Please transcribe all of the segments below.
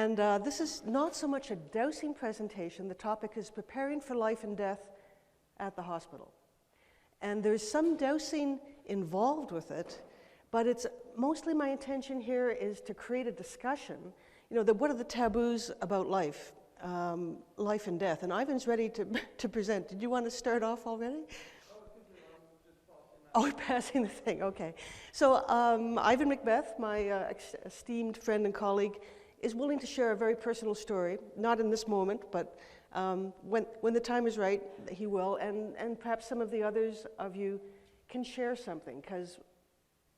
And this is not so much a dowsing presentation. The topic is preparing for life and death at the hospital. And there's some dowsing involved with it, but it's mostly my intention here is to create a discussion. You know, what are the taboos about life, life and death? And Ivan's ready to present. Did you want to start off already? Oh, we're passing the thing, okay. So Ivan Macbeth, my esteemed friend and colleague, is willing to share a very personal story, not in this moment, but when the time is right, he will, and perhaps some of the others of you can share something, because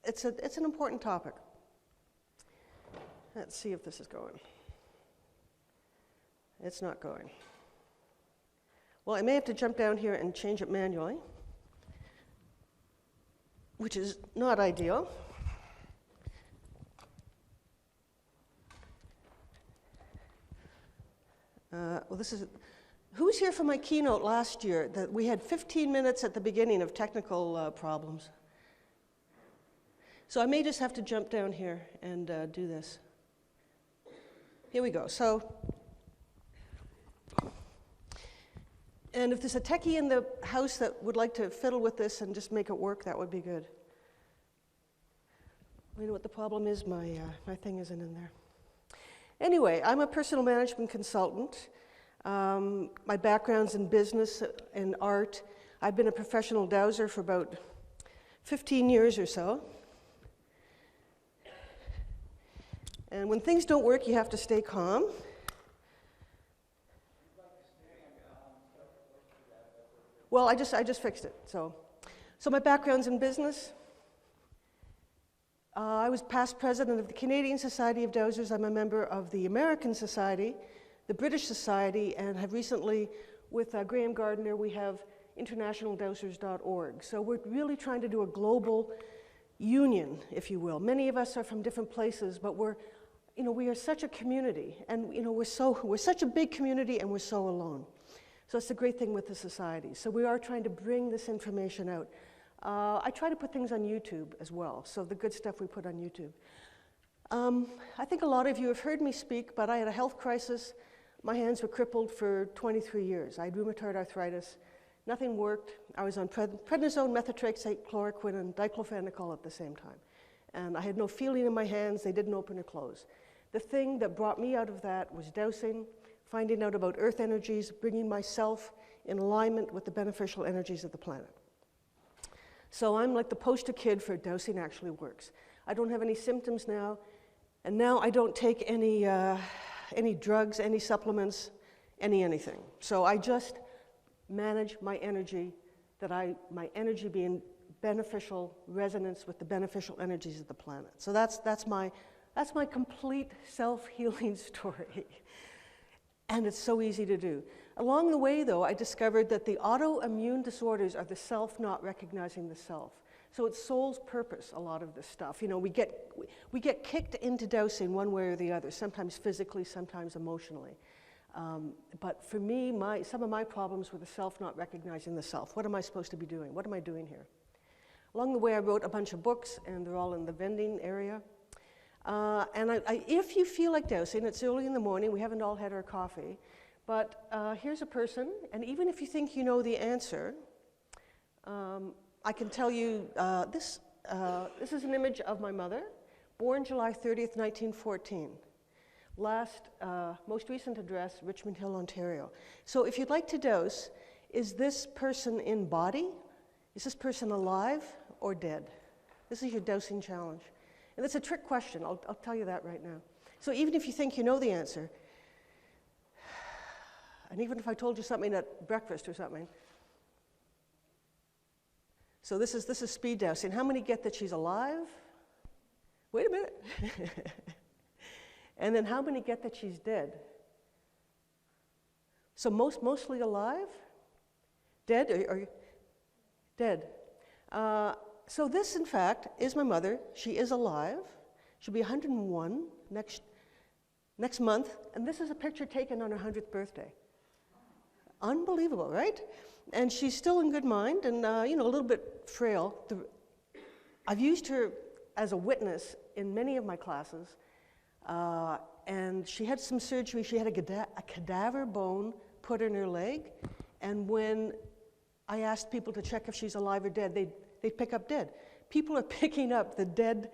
it's an important topic. Let's see if this is going. It's not going. Well, I may have to jump down here and change it manually, which is not ideal. Well, who's here for my keynote last year? That we had 15 minutes at the beginning of technical problems. So I may just have to jump down here and do this. Here we go. So, and if there's a techie in the house that would like to fiddle with this and just make it work, that would be good. You know what the problem is? My thing isn't in there. Anyway, I'm a personal management consultant. My background's in business and art. I've been a professional dowser for about 15 years or so. And when things don't work, you have to stay calm. Well, I just fixed it. So my background's in business. I was past president of the Canadian Society of Dowsers. I'm a member of the American Society, the British Society, and have recently, with Graham Gardner, we have internationaldowsers.org. So we're really trying to do a global union, if you will. Many of us are from different places, but we are such a community, and we're such a big community, and we're so alone. So it's the great thing with the society. So we are trying to bring this information out. I try to put things on YouTube as well, so the good stuff we put on YouTube. I think a lot of you have heard me speak, but I had a health crisis. My hands were crippled for 23 years. I had rheumatoid arthritis. Nothing worked. I was on prednisone, methotrexate, chloroquine, and diclofenac at the same time. And I had no feeling in my hands. They didn't open or close. The thing that brought me out of that was dowsing, finding out about earth energies, bringing myself in alignment with the beneficial energies of the planet. So I'm like the poster kid for dowsing actually works. I don't have any symptoms now, and now I don't take any drugs, any supplements, anything. So I just manage my energy, my energy be in beneficial resonance with the beneficial energies of the planet. So that's my complete self-healing story. And it's so easy to do. Along the way, though, I discovered that the autoimmune disorders are the self not recognizing the self. So it's soul's purpose, a lot of this stuff. You know, we get kicked into dowsing one way or the other, sometimes physically, sometimes emotionally. But for me, some of my problems were the self not recognizing the self. What am I supposed to be doing? What am I doing here? Along the way, I wrote a bunch of books, and they're all in the vending area. And if you feel like dowsing, it's early in the morning, we haven't all had our coffee, but here's a person, and even if you think you know the answer, I can tell you this is an image of my mother, born July 30th, 1914. Most recent address, Richmond Hill, Ontario. So if you'd like to dowse, is this person in body? Is this person alive or dead? This is your dowsing challenge. And it's a trick question, I'll tell you that right now. So even if you think you know the answer, and even if I told you something at breakfast or something, so this is speed dowsing. How many get that she's alive? Wait a minute. And then how many get that she's dead? So mostly alive? Dead? Or dead. So this, in fact, is my mother. She is alive. She'll be 101 next month. And this is a picture taken on her 100th birthday. Unbelievable, right? And she's still in good mind and, a little bit frail. I've used her as a witness in many of my classes. and she had some surgery. She had a cadaver bone put in her leg, and when I asked people to check if she's alive or dead, they'd pick up dead. People are picking up the dead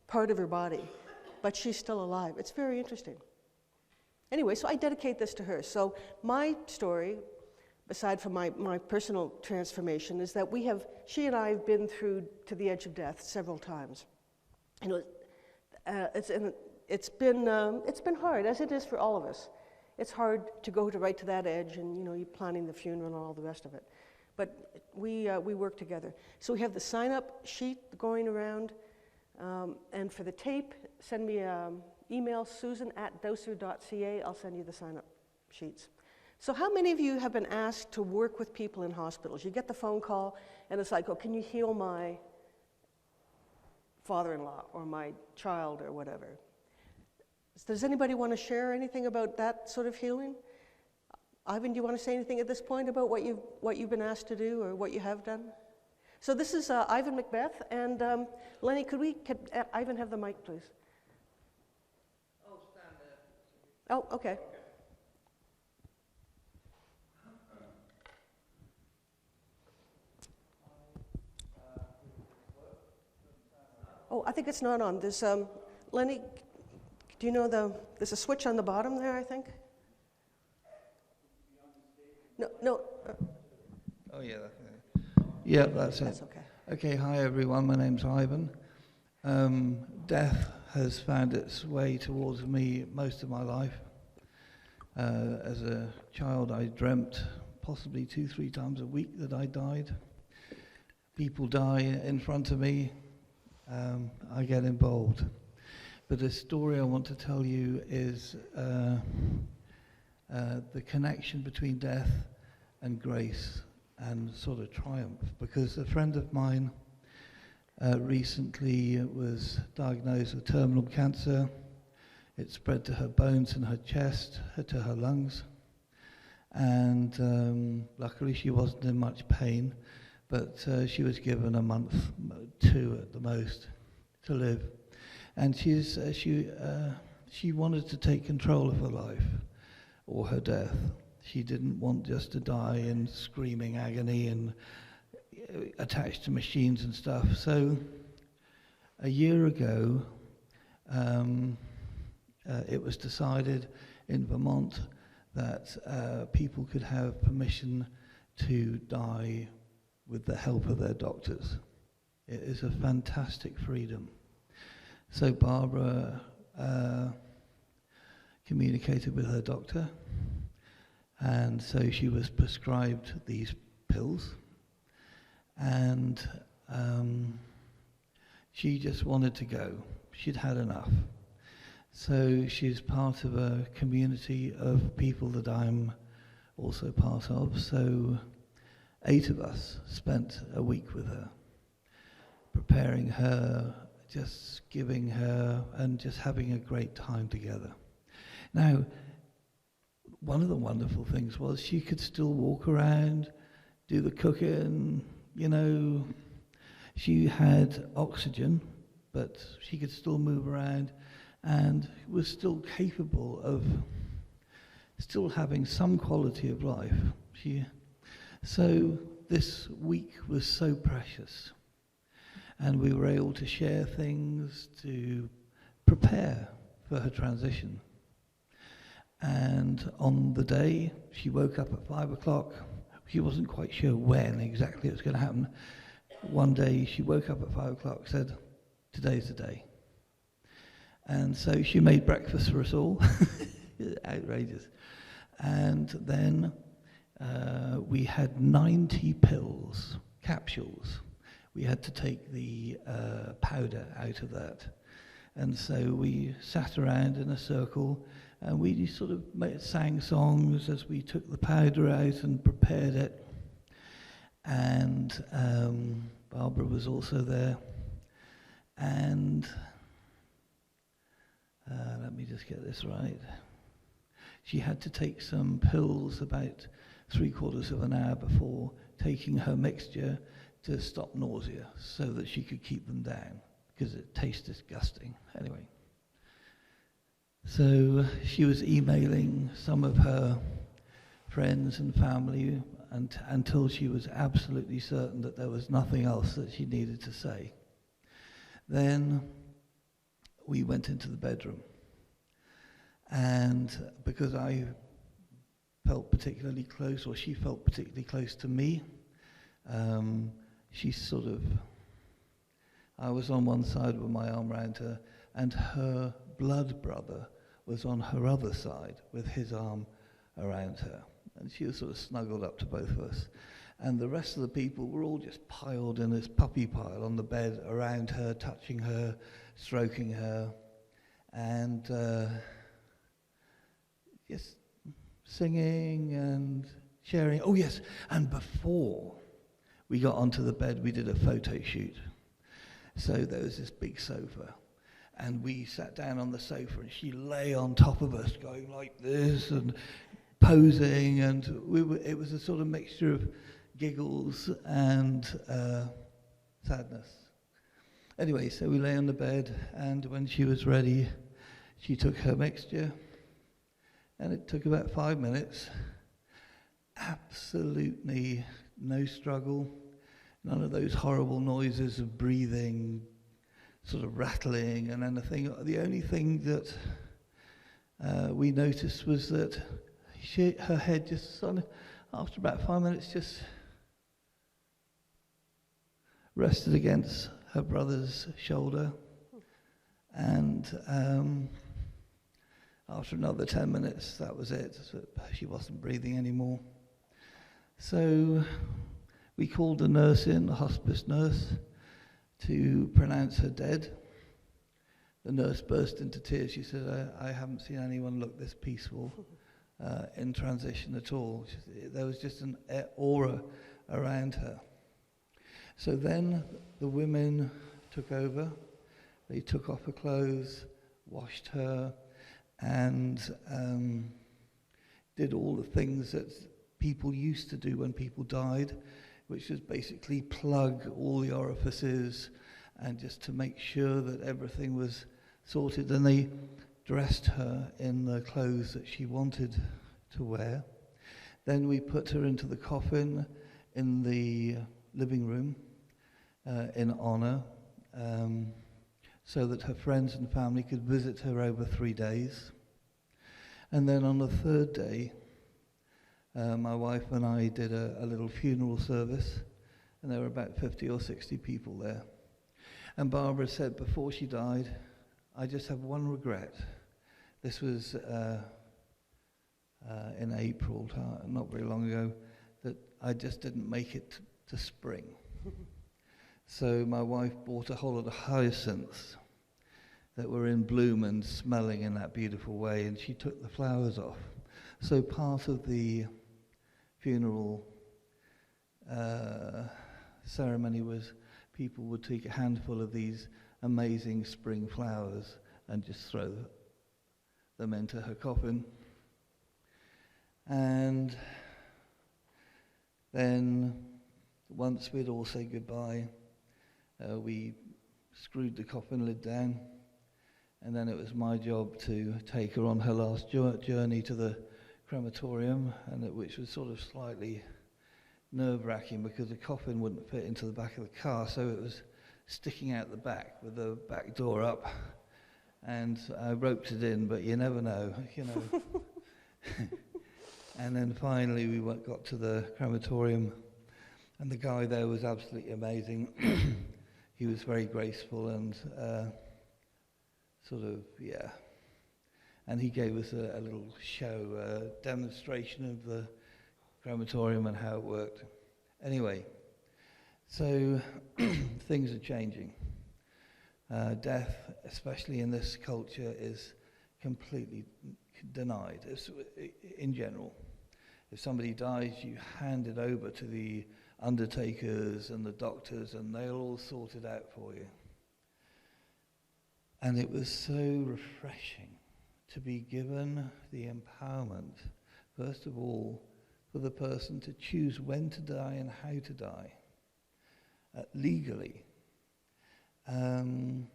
part of her body, but she's still alive. It's very interesting. Anyway, so I dedicate this to her. So my story, aside from my personal transformation, is that she and I have been through to the edge of death several times. And it's been hard, as it is for all of us. It's hard to go right to that edge, and you're planning the funeral and all the rest of it. But we work together. So we have the sign-up sheet going around, and for the tape, send me email susan@dowser.ca. I'll send you the sign-up sheets. So how many of you have been asked to work with people in hospitals? You get the phone call, and it's like, oh, can you heal my father-in-law or my child or whatever? Does anybody want to share anything about that sort of healing? Ivan, do you want to say anything at this point about what you've been asked to do or what you have done? So this is Ivan Macbeth, and Lenny, could Ivan have the mic, please? I'll stand there. Oh, okay. Oh, I think it's not on. There's Lenny, do you know there's a switch on the bottom there, I think? No. Oh, yeah. Yeah, that's it. That's okay. Okay, hi everyone, my name's Ivan. Death has found its way towards me most of my life. As a child, I dreamt possibly 2-3 times a week that I died. People die in front of me. I get involved. But the story I want to tell you is the connection between death and grace and sort of triumph. Because a friend of mine recently was diagnosed with terminal cancer. It spread to her bones in her chest, to her lungs. And luckily she wasn't in much pain, but she was given a month, 2 at the most, to live. And she wanted to take control of her life or her death. She didn't want just to die in screaming agony and attached to machines and stuff. So a year ago, it was decided in Vermont that people could have permission to die with the help of their doctors. It is a fantastic freedom. So Barbara communicated with her doctor, and so she was prescribed these pills, and she just wanted to go. She'd had enough. So she's part of a community of people that I'm also part of. So 8 of us spent a week with her, preparing her, just giving her, and just having a great time together. Now, one of the wonderful things was she could still walk around, do the cooking, she had oxygen, but she could still move around and was still capable of still having some quality of life. So this week was so precious, and we were able to share things to prepare for her transition. And on the day, she woke up at 5 o'clock. She wasn't quite sure when exactly it was going to happen. One day she woke up at 5 o'clock, said, "Today's the day." And so she made breakfast for us all. Outrageous. And then we had 90 pills, capsules. We had to take the powder out of that. And so we sat around in a circle, and we sort of sang songs as we took the powder out and prepared it. And Barbara was also there. And let me just get this right. She had to take some pills about 3/4 of an hour before taking her mixture to stop nausea so that she could keep them down, because it tastes disgusting. Anyway. So she was emailing some of her friends and family until she was absolutely certain that there was nothing else that she needed to say. Then we went into the bedroom. And because I felt particularly close, or she felt particularly close to me, she sort of, I was on one side with my arm around her, and her blood brother was on her other side with his arm around her. And she was sort of snuggled up to both of us. And the rest of the people were all just piled in this puppy pile on the bed around her, touching her, stroking her, and just singing and sharing. Oh yes, and before we got onto the bed, we did a photo shoot. So there was this big sofa, and we sat down on the sofa, and she lay on top of us, going like this and posing, and it was a sort of mixture of giggles and sadness. Anyway, so we lay on the bed, and when she was ready, she took her mixture, and it took about 5 minutes. Absolutely no struggle, none of those horrible noises of breathing, sort of rattling and anything. The only thing that we noticed was that her head just, after about 5 minutes, just rested against her brother's shoulder, and after another 10 minutes, that was it. So she wasn't breathing anymore. So we called the nurse in, the hospice nurse, to pronounce her dead. The nurse burst into tears. She said, I haven't seen anyone look this peaceful in transition at all. There was just an aura around her. So then the women took over. They took off her clothes, washed her, and did all the things that people used to do when people died, which was basically plug all the orifices and just to make sure that everything was sorted. And they dressed her in the clothes that she wanted to wear. Then we put her into the coffin in the living room in honor, so that her friends and family could visit her over 3 days. And then on the third day, my wife and I did a little funeral service, and there were about 50 or 60 people there. And Barbara said before she died, I just have one regret. This was in April, not very long ago, that I just didn't make it to spring. So my wife bought a whole lot of hyacinths that were in bloom and smelling in that beautiful way, and she took the flowers off. So part of the funeral ceremony was people would take a handful of these amazing spring flowers and just throw them into her coffin. And then once we'd all say goodbye, we screwed the coffin lid down, and then it was my job to take her on her last journey to the crematorium, which was sort of slightly nerve-wracking because the coffin wouldn't fit into the back of the car, so it was sticking out the back with the back door up, and I roped it in, but you never know, you know. And then finally we got to the crematorium, and the guy there was absolutely amazing. He was very graceful and and he gave us a little show, demonstration of the crematorium and how it worked. Anyway, so things are changing. Death, especially in this culture, is completely denied. In general, if somebody dies, you hand it over to the undertakers and the doctors, and they'll all sort it out for you. And it was so refreshing to be given the empowerment, first of all, for the person to choose when to die and how to die, legally. And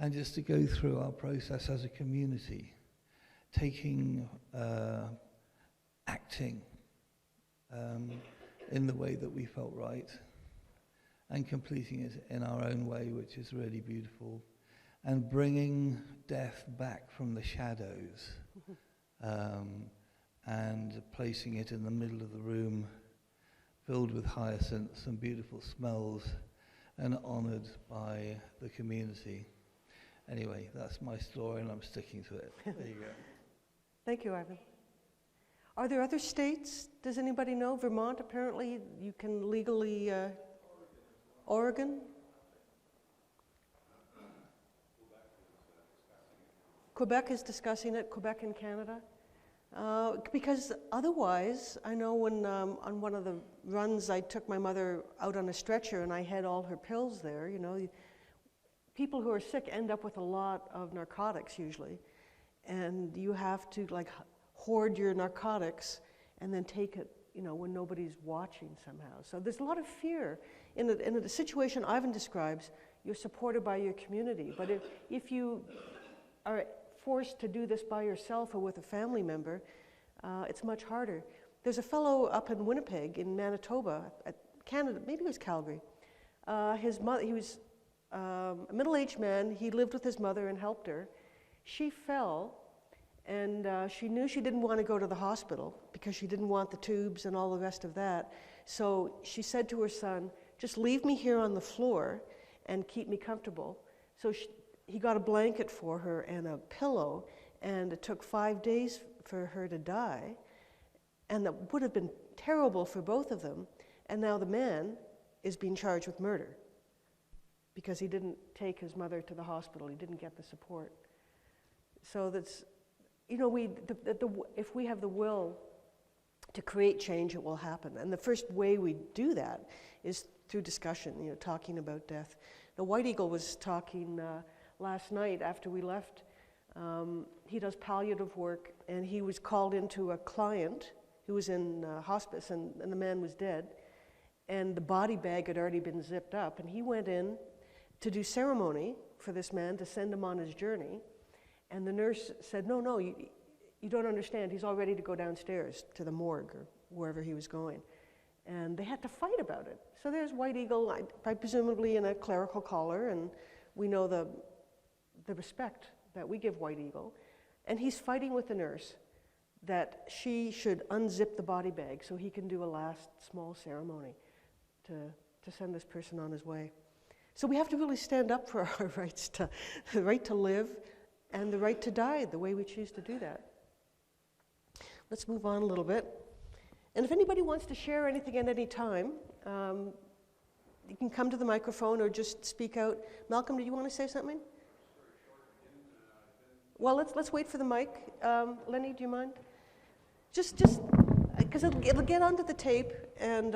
and just to go through our process as a community, taking, acting in the way that we felt right, and completing it in our own way, which is really beautiful, and bringing death back from the shadows, and placing it in the middle of the room, filled with hyacinths and beautiful smells, and honoured by the community. Anyway, that's my story, and I'm sticking to it. There you go. Thank you, Ivan. Are there other states? Does anybody know? Vermont, apparently, you can legally... Oregon? Quebec is discussing it, Quebec in Canada. Because otherwise, I know when on one of the runs I took my mother out on a stretcher and I had all her pills there, you know. People who are sick end up with a lot of narcotics usually. And you have to like hoard your narcotics and then take it, you know, when nobody's watching somehow. So there's a lot of fear. In the situation Ivan describes, you're supported by your community. But if you are forced to do this by yourself or with a family member, it's much harder. There's a fellow up in Winnipeg, in Manitoba, Canada, maybe it was Calgary. His mother, he was a middle-aged man. He lived with his mother and helped her. She fell, and she knew she didn't want to go to the hospital because she didn't want the tubes and all the rest of that. So she said to her son, just leave me here on the floor and keep me comfortable. So he got a blanket for her and a pillow, and it took 5 days for her to die. And that would have been terrible for both of them. And now the man is being charged with murder because he didn't take his mother to the hospital. He didn't get the support. So that's, you know, if we have the will to create change, it will happen. And the first way we do that is through discussion, you know, talking about death. The White Eagle was talking last night after we left. He does palliative work, and he was called into a client who was in hospice, and the man was dead, and the body bag had already been zipped up, and he went in to do ceremony for this man to send him on his journey, and the nurse said, no, you don't understand, he's all ready to go downstairs to the morgue or wherever he was going. And they had to fight about it. So there's White Eagle, presumably in a clerical collar, and we know the respect that we give White Eagle. And he's fighting with the nurse that she should unzip the body bag so he can do a last small ceremony to send this person on his way. So we have to really stand up for our rights, the right to live and the right to die, the way we choose to do that. Let's move on a little bit. And if anybody wants to share anything at any time, you can come to the microphone or just speak out. Malcolm, did you want to say something? Well, let's wait for the mic. Lenny, do you mind? Just because it'll get onto the tape, and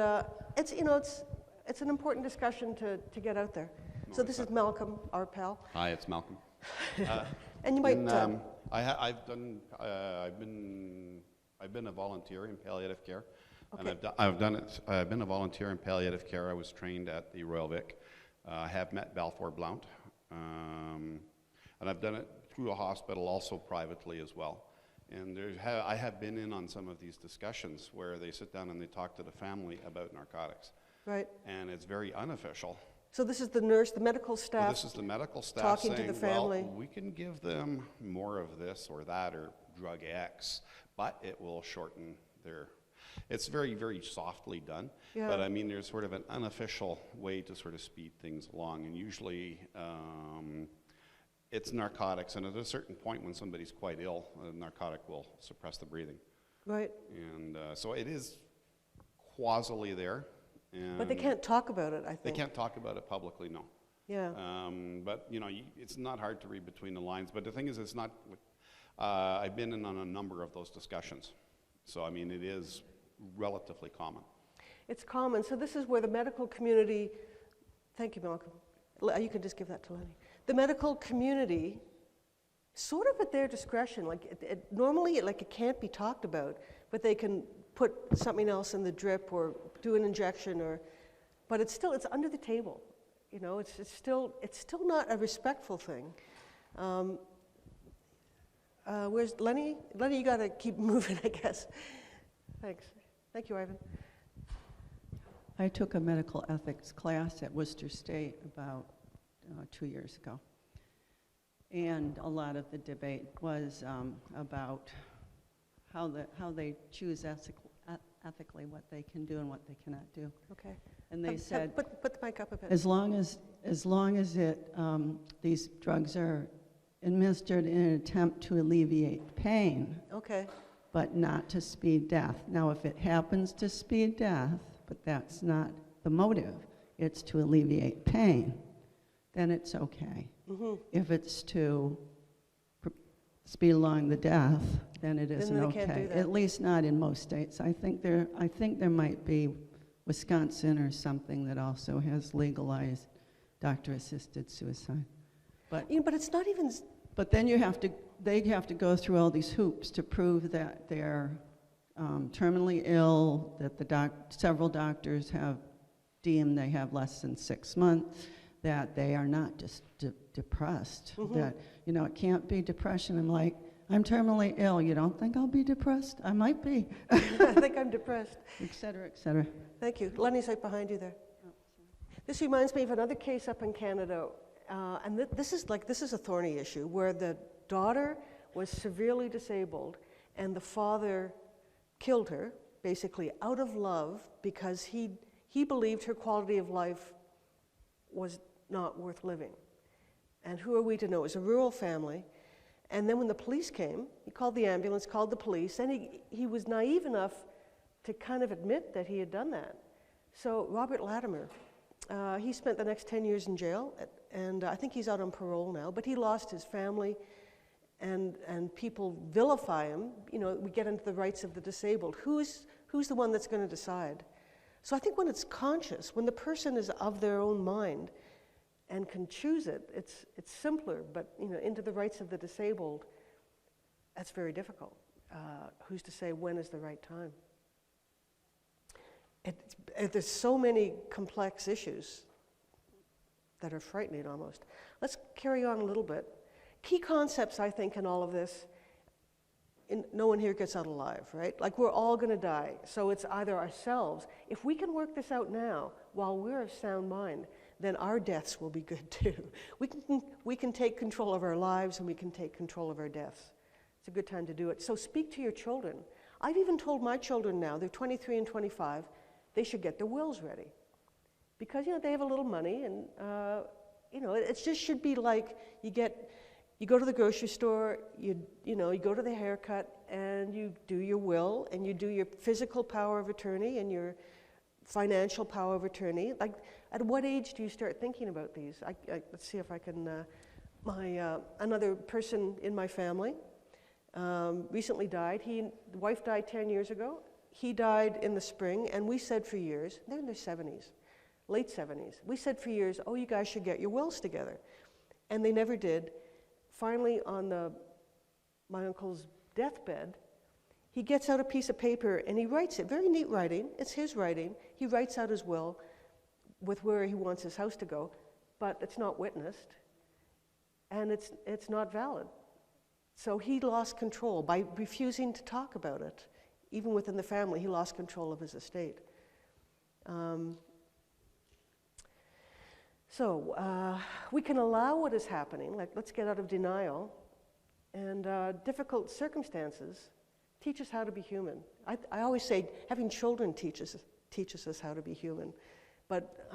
it's an important discussion to get out there. So this is Malcolm, our pal. Hi, it's Malcolm. And you might. I've been a volunteer in palliative care, Okay. and I've been a volunteer in palliative care. I was trained at the Royal Vic. I have met Balfour Blount, and I've done it through a hospital, also privately as well. And I have been in on some of these discussions where they sit down and they talk to the family about narcotics. Right. And it's very unofficial. So this is the nurse, the medical staff. Well, this is the medical staff talking saying, to the family. well, we can give them more of this or that or drug X, but it will shorten their... It's very, very softly done. Yeah. But I mean, there's sort of an unofficial way to sort of speed things along. And usually it's narcotics. And at a certain point when somebody's quite ill, a narcotic will suppress the breathing. Right. And so it is causally there. But they can't talk about it, I think. They can't talk about it publicly, no. Yeah. But you know, it's not hard to read between the lines. But the thing is, it's not. I've been in on a number of those discussions, so I mean, it is relatively common. It's common. So this is where the medical community. Thank you, Malcolm. You can just give that to Lenny. The medical community, sort of at their discretion. Like normally, it can't be talked about, but they can put something else in the drip or do an injection, but it's under the table. You know, it's still not a respectful thing. Where's Lenny? Lenny, you got to keep moving, I guess. Thanks. Thank you, Ivan. I took a medical ethics class at Worcester State about 2 years ago. And a lot of the debate was about how they choose ethically what they can do and what they cannot do. Okay. And they said, put the mic up a bit. as long as these drugs are administered in an attempt to alleviate pain, Okay. but not to speed death. Now, if it happens to speed death, but that's not the motive, it's to alleviate pain, then it's okay. Mm-hmm. If it's to speed along the death, then it isn't they okay. can't do that. At least not in most states. I think there might be Wisconsin or something that also has legalized doctor-assisted suicide. But But it's not even. but then they have to go through all these hoops to prove that they're terminally ill, that several doctors have deemed they have less than 6 months, that they are not just depressed, that, it can't be depression. I'm like, I'm terminally ill. You don't think I'll be depressed? I might be. I think I'm depressed. Et cetera, et cetera. Thank you. Lenny's right behind you there. This reminds me of another case up in Canada, and this is a thorny issue, where the daughter was severely disabled, and the father killed her, basically out of love, because he believed her quality of life was not worth living. And who are we to know? It was a rural family. And then when the police came, he called the ambulance, called the police, and he was naive enough to kind of admit that he had done that. So Robert Latimer, he spent the next 10 years in jail, and I think he's out on parole now, but he lost his family, and people vilify him. We get into the rights of the disabled. Who's the one that's going to decide? So I think when it's conscious, when the person is of their own mind and can choose it, it's simpler, but into the rights of the disabled, that's very difficult. Who's to say when is the right time? There's so many complex issues that are frightening almost. Let's carry on a little bit. Key concepts, I think, in all of this, no one here gets out alive, right? Like, we're all going to die. So it's either ourselves. If we can work this out now while we're of sound mind, then our deaths will be good too. We can take control of our lives, and we can take control of our deaths. It's a good time to do it. So speak to your children. I've even told my children now, they're 23 and 25, they should get their wills ready. Because, they have a little money, and, it just should be like you go to the grocery store, you go to the haircut, and you do your will, and you do your physical power of attorney and your financial power of attorney. Like, at what age do you start thinking about these? Let's see if I can. Another person in my family recently died. The wife died 10 years ago. He died in the spring, and we said for years, they're in their 70s, late 70s. We said for years, oh, you guys should get your wills together, and they never did. Finally, on my uncle's deathbed, he gets out a piece of paper and he writes it. Very neat writing. It's his writing. He writes out his will with where he wants his house to go, but it's not witnessed, and it's not valid. So he lost control by refusing to talk about it. Even within the family, he lost control of his estate. So we can allow what is happening, like let's get out of denial, and difficult circumstances teach us how to be human. I always say having children teaches us how to be human, but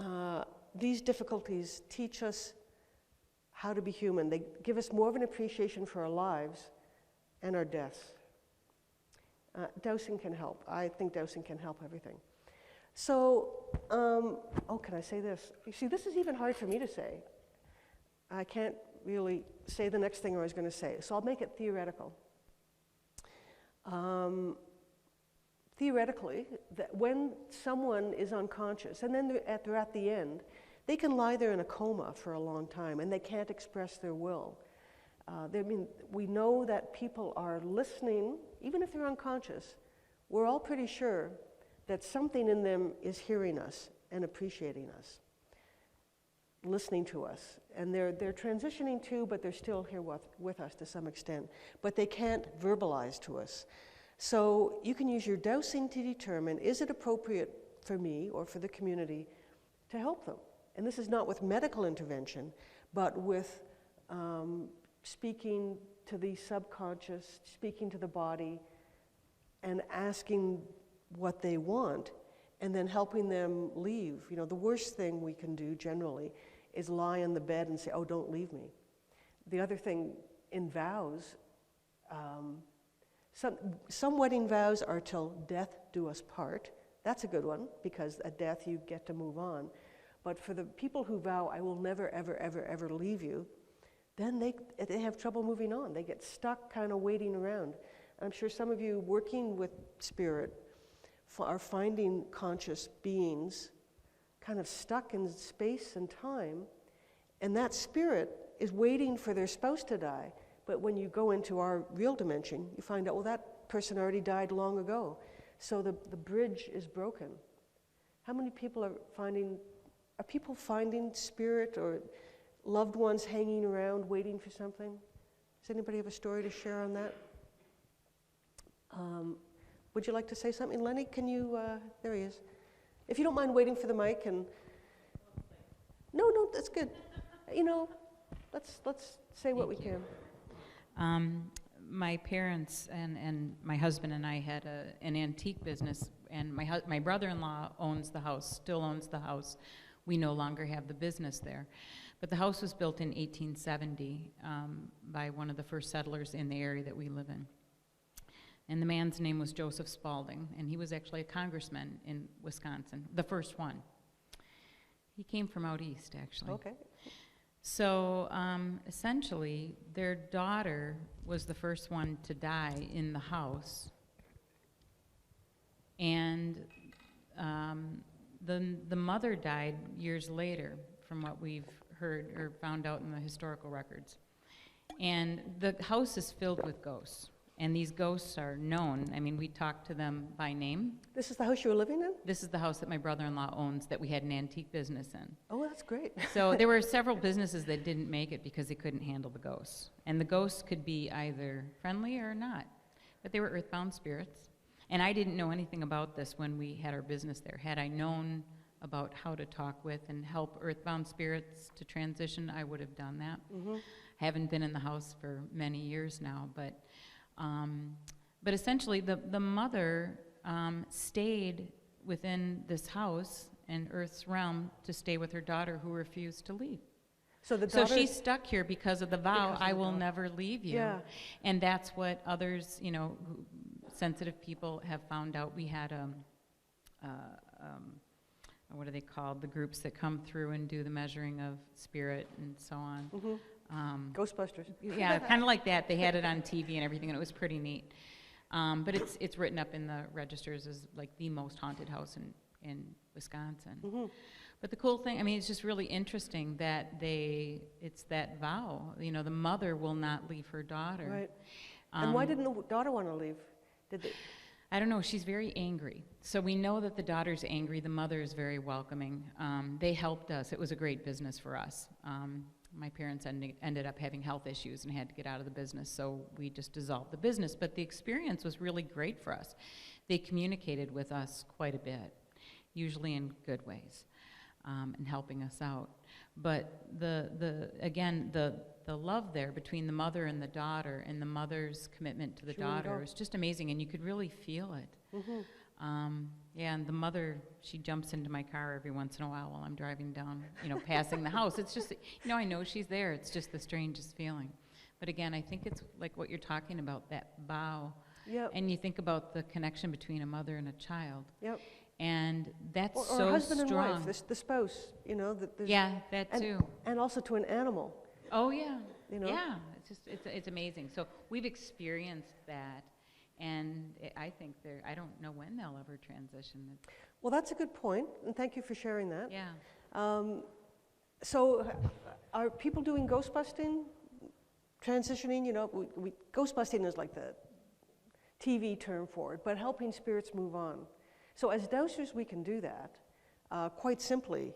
these difficulties teach us how to be human. They give us more of an appreciation for our lives and our deaths. Dowsing can help. I think dowsing can help everything. So, can I say this? You see, this is even hard for me to say. I can't really say the next thing I was going to say, so I'll make it theoretical. Theoretically, that when someone is unconscious, and then they're at the end, they can lie there in a coma for a long time, and they can't express their will. We know that people are listening, even if they're unconscious. We're all pretty sure that something in them is hearing us and appreciating us. listening to us. And they're transitioning too, but they're still here with us to some extent. But they can't verbalize to us. So you can use your dowsing to determine, is it appropriate for me or for the community to help them? And this is not with medical intervention, but with speaking to the subconscious, speaking to the body, and asking what they want, and then helping them leave. You know, the worst thing we can do generally is lie on the bed and say, oh, don't leave me. The other thing in vows, some wedding vows are till death do us part. That's a good one, because at death you get to move on. But for the people who vow, I will never, ever, ever, ever leave you, then they have trouble moving on. They get stuck kind of waiting around. I'm sure some of you working with spirit are finding conscious beings kind of stuck in space and time, and that spirit is waiting for their spouse to die. But when you go into our real dimension, you find out, well, that person already died long ago. So the bridge is broken. How many people are people finding spirit or loved ones hanging around waiting for something? Does anybody have a story to share on that? Would you like to say something? Lenny, can you, there he is. If you don't mind waiting for the mic and, no, that's good. You know, let's say what we can. My parents and my husband and I had an antique business, and my brother-in-law owns the house, still owns the house. We no longer have the business there. But the house was built in 1870 by one of the first settlers in the area that we live in. And the man's name was Joseph Spaulding, and he was actually a congressman in Wisconsin, the first one. He came from out east, actually. Okay. So essentially, their daughter was the first one to die in the house. And the mother died years later, from what we've heard or found out in the historical records. And the house is filled with ghosts. And these ghosts are known. I mean, we talk to them by name. This is the house you were living in? This is the house that my brother-in-law owns that we had an antique business in. Oh, that's great. So there were several businesses that didn't make it because they couldn't handle the ghosts. And the ghosts could be either friendly or not. But they were earthbound spirits. And I didn't know anything about this when we had our business there. Had I known about how to talk with and help earthbound spirits to transition, I would have done that. Mm-hmm. I haven't been in the house for many years now, but essentially the mother stayed within this house in Earth's realm to stay with her daughter who refused to leave. So she's stuck here because of the vow, I will never leave you. Yeah. And that's what others, sensitive people have found out. We had what are they called? The groups that come through and do the measuring of spirit and so on. Mm-hmm. Ghostbusters. Yeah, kind of like that. They had it on TV and everything, and it was pretty neat. But it's written up in the registers as like the most haunted house in Wisconsin. Mm-hmm. But the cool thing, I mean, it's just really interesting that it's that vow. The mother will not leave her daughter. Right. And why didn't the daughter want to leave? Did they? I don't know. She's very angry. So we know that the daughter's angry. The mother is very welcoming. They helped us. It was a great business for us. My parents ended up having health issues and had to get out of the business, so we just dissolved the business. But the experience was really great for us. They communicated with us quite a bit, usually in good ways, and helping us out. But the love there between the mother and the daughter, and the mother's commitment to the daughter was just amazing, and you could really feel it. Mm-hmm. And the mother, she jumps into my car every once in a while I'm driving down, passing the house. It's just, I know she's there. It's just the strangest feeling. But again, I think it's like what you're talking about, that vow. Yep. And you think about the connection between a mother and a child. Yep. And that's or so husband strong. and wife, the spouse, Yeah, that too. And also to an animal. Oh, yeah. Yeah. It's amazing. So we've experienced that. And I think I don't know when they'll ever transition. Well, that's a good point, and thank you for sharing that. Yeah. So are people doing ghost busting, transitioning? Ghost busting is like the TV term for it, but helping spirits move on. So as dowsers, we can do that quite simply.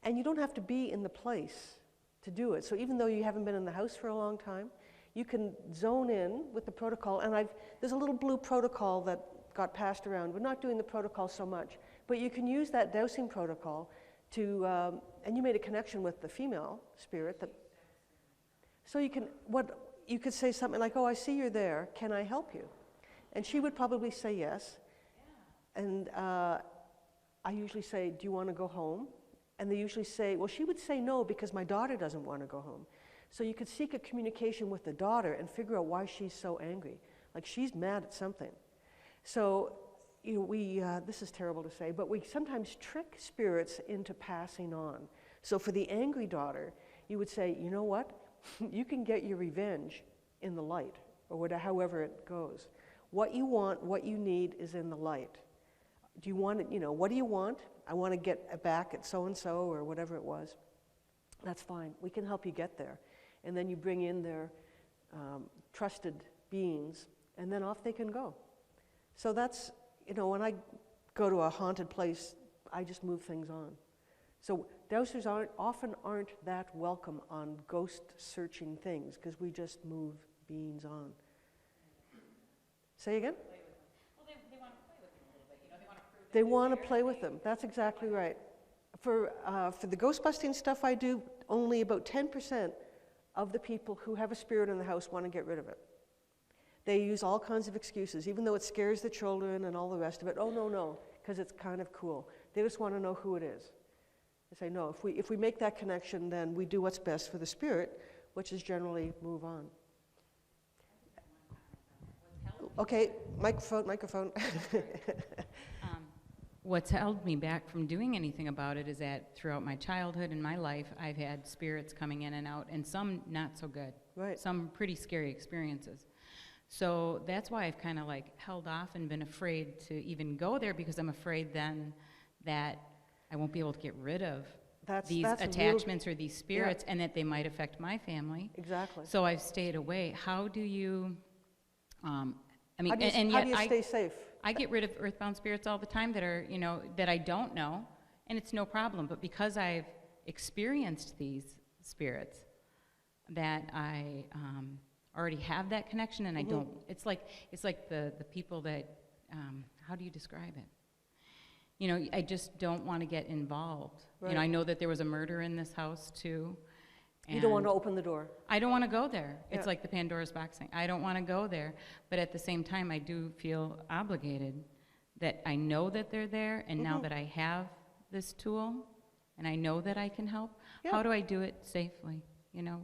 And you don't have to be in the place to do it. So even though you haven't been in the house for a long time, you can zone in with the protocol. And there's a little blue protocol that got passed around. We're not doing the protocol so much, but you can use that dowsing protocol to, and you made a connection with the female spirit. So you could say something like, oh, I see you're there, can I help you? And she would probably say yes. And I usually say, do you want to go home? And they usually say, well, she would say no because my daughter doesn't want to go home. So you could seek a communication with the daughter and figure out why she's so angry. Like she's mad at something. So this is terrible to say, but we sometimes trick spirits into passing on. So for the angry daughter, you would say, you know what? You can get your revenge in the light, or whatever, however it goes. What you want, what you need is in the light. Do you want it, what do you want? I want to get back at so-and-so or whatever it was. That's fine. We can help you get there. And then you bring in their trusted beings, and then off they can go. So that's, when I go to a haunted place, I just move things on. So dowsers often aren't that welcome on ghost-searching things, because we just move beings on. Say again? They want to play with them a little bit, they want to prove They want to play with them. That's exactly right. For the ghost busting stuff I do, only about 10% of the people who have a spirit in the house want to get rid of it. They use all kinds of excuses, even though it scares the children and all the rest of it. Oh, no, because it's kind of cool. They just want to know who it is. They say, no, if we make that connection, then we do what's best for the spirit, which is generally move on. Okay, microphone. What's held me back from doing anything about it is that throughout my childhood and my life, I've had spirits coming in and out, and some not so good. Right. Some pretty scary experiences. So that's why I've kind of held off and been afraid to even go there, because I'm afraid then that I won't be able to get rid of these attachments or these spirits, and that they might affect my family. Exactly. So I've stayed away. How do you, how do you stay safe? I get rid of earthbound spirits all the time that are, that I don't know, and it's no problem. But because I've experienced these spirits, that I already have that connection, and I don't. It's like the people that. How do you describe it? I just don't want to get involved. Right. I know that there was a murder in this house too. You don't want to open the door. I don't want to go there. Yeah. It's like the Pandora's box thing. I don't want to go there. But at the same time, I do feel obligated that I know that they're there, and now that I have this tool, and I know that I can help, how do I do it safely,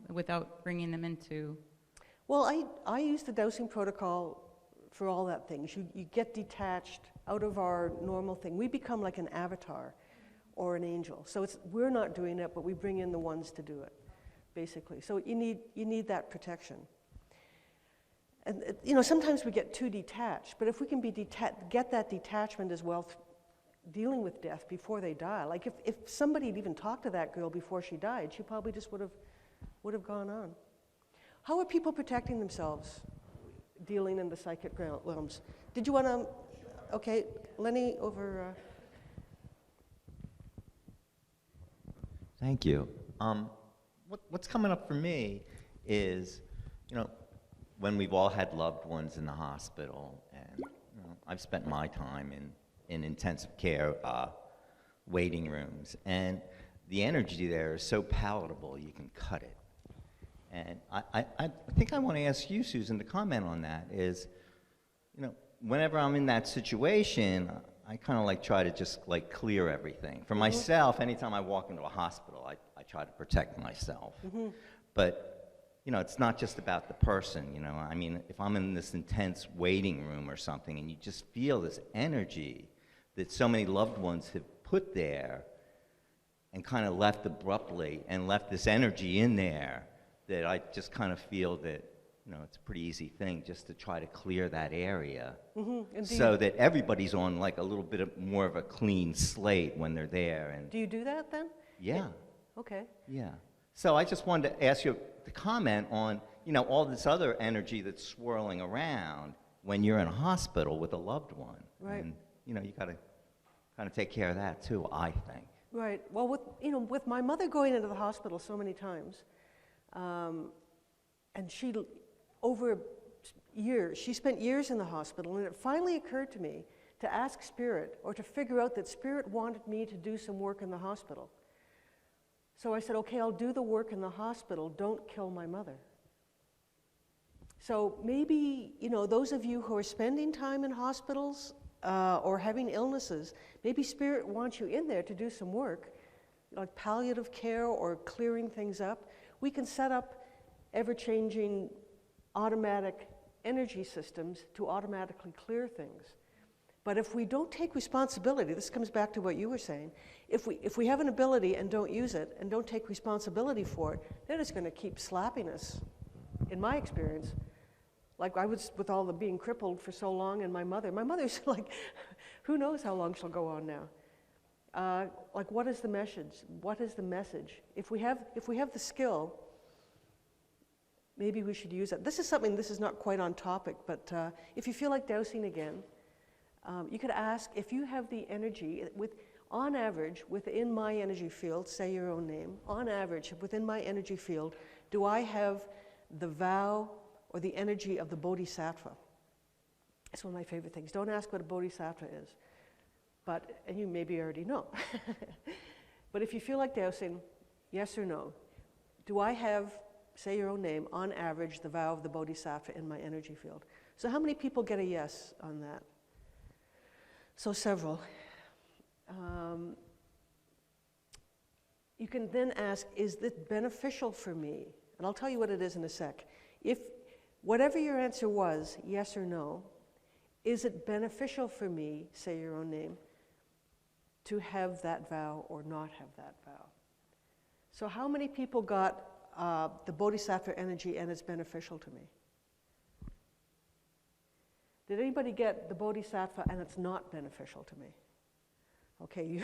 without bringing them into... Well, I use the dowsing protocol for all that things. You get detached out of our normal thing. We become like an avatar or an angel. So we're not doing it, but we bring in the ones to do it, basically. So you need that protection. And sometimes we get too detached, but if we can get that detachment as well, dealing with death before they die. Like if somebody had even talked to that girl before she died, she probably just would have gone on. How are people protecting themselves dealing in the psychic realms? Did you want to, okay, Lenny over... Thank you. What's coming up for me is, when we've all had loved ones in the hospital, and I've spent my time in intensive care waiting rooms, and the energy there is so palatable you can cut it. And I think I want to ask you, Susan, to comment on that. Is, whenever I'm in that situation, I kind of try to just clear everything. For myself, anytime I walk into a hospital, I try to protect myself. But it's not just about the person. I mean, if I'm in this intense waiting room or something, and you just feel this energy that so many loved ones have put there, and kind of left abruptly, and left this energy in there, that I just kind of feel that it's a pretty easy thing just to try to clear that area, so that everybody's on a little bit more of a clean slate when they're there. And do you do that then? Yeah. Okay. Yeah. So I just wanted to ask you to comment on all this other energy that's swirling around when you're in a hospital with a loved one. Right. And you got to kind of take care of that too, I think. Right. Well, with my mother going into the hospital so many times, and over years, she spent years in the hospital, and it finally occurred to me to ask Spirit, or to figure out that Spirit wanted me to do some work in the hospital. So I said, okay, I'll do the work in the hospital, don't kill my mother. So maybe, those of you who are spending time in hospitals or having illnesses, maybe Spirit wants you in there to do some work, like palliative care or clearing things up. We can set up ever-changing automatic energy systems to automatically clear things. But if we don't take responsibility, this comes back to what you were saying, if we have an ability and don't use it and don't take responsibility for it, then it's going to keep slapping us, in my experience. Like I was with all the being crippled for so long, and my mother's like, who knows how long she'll go on now. Like, what is the message? What is the message? If we have the skill, maybe we should use it. This is not quite on topic, but if you feel like dowsing again, you could ask if you have the energy, on average, within my energy field, say your own name, on average, within my energy field, do I have the vow or the energy of the bodhisattva? It's one of my favorite things. Don't ask what a bodhisattva is, and you maybe already know. But if you feel like dowsing, yes or no, do I have, say your own name, on average, the vow of the bodhisattva in my energy field? So how many people get a yes on that? So several. You can then ask, is this beneficial for me? And I'll tell you what it is in a sec. If whatever your answer was, yes or no, is it beneficial for me, say your own name, to have that vow or not have that vow? So how many people got the bodhisattva energy and it's beneficial to me? Did anybody get the bodhisattva and it's not beneficial to me? Okay,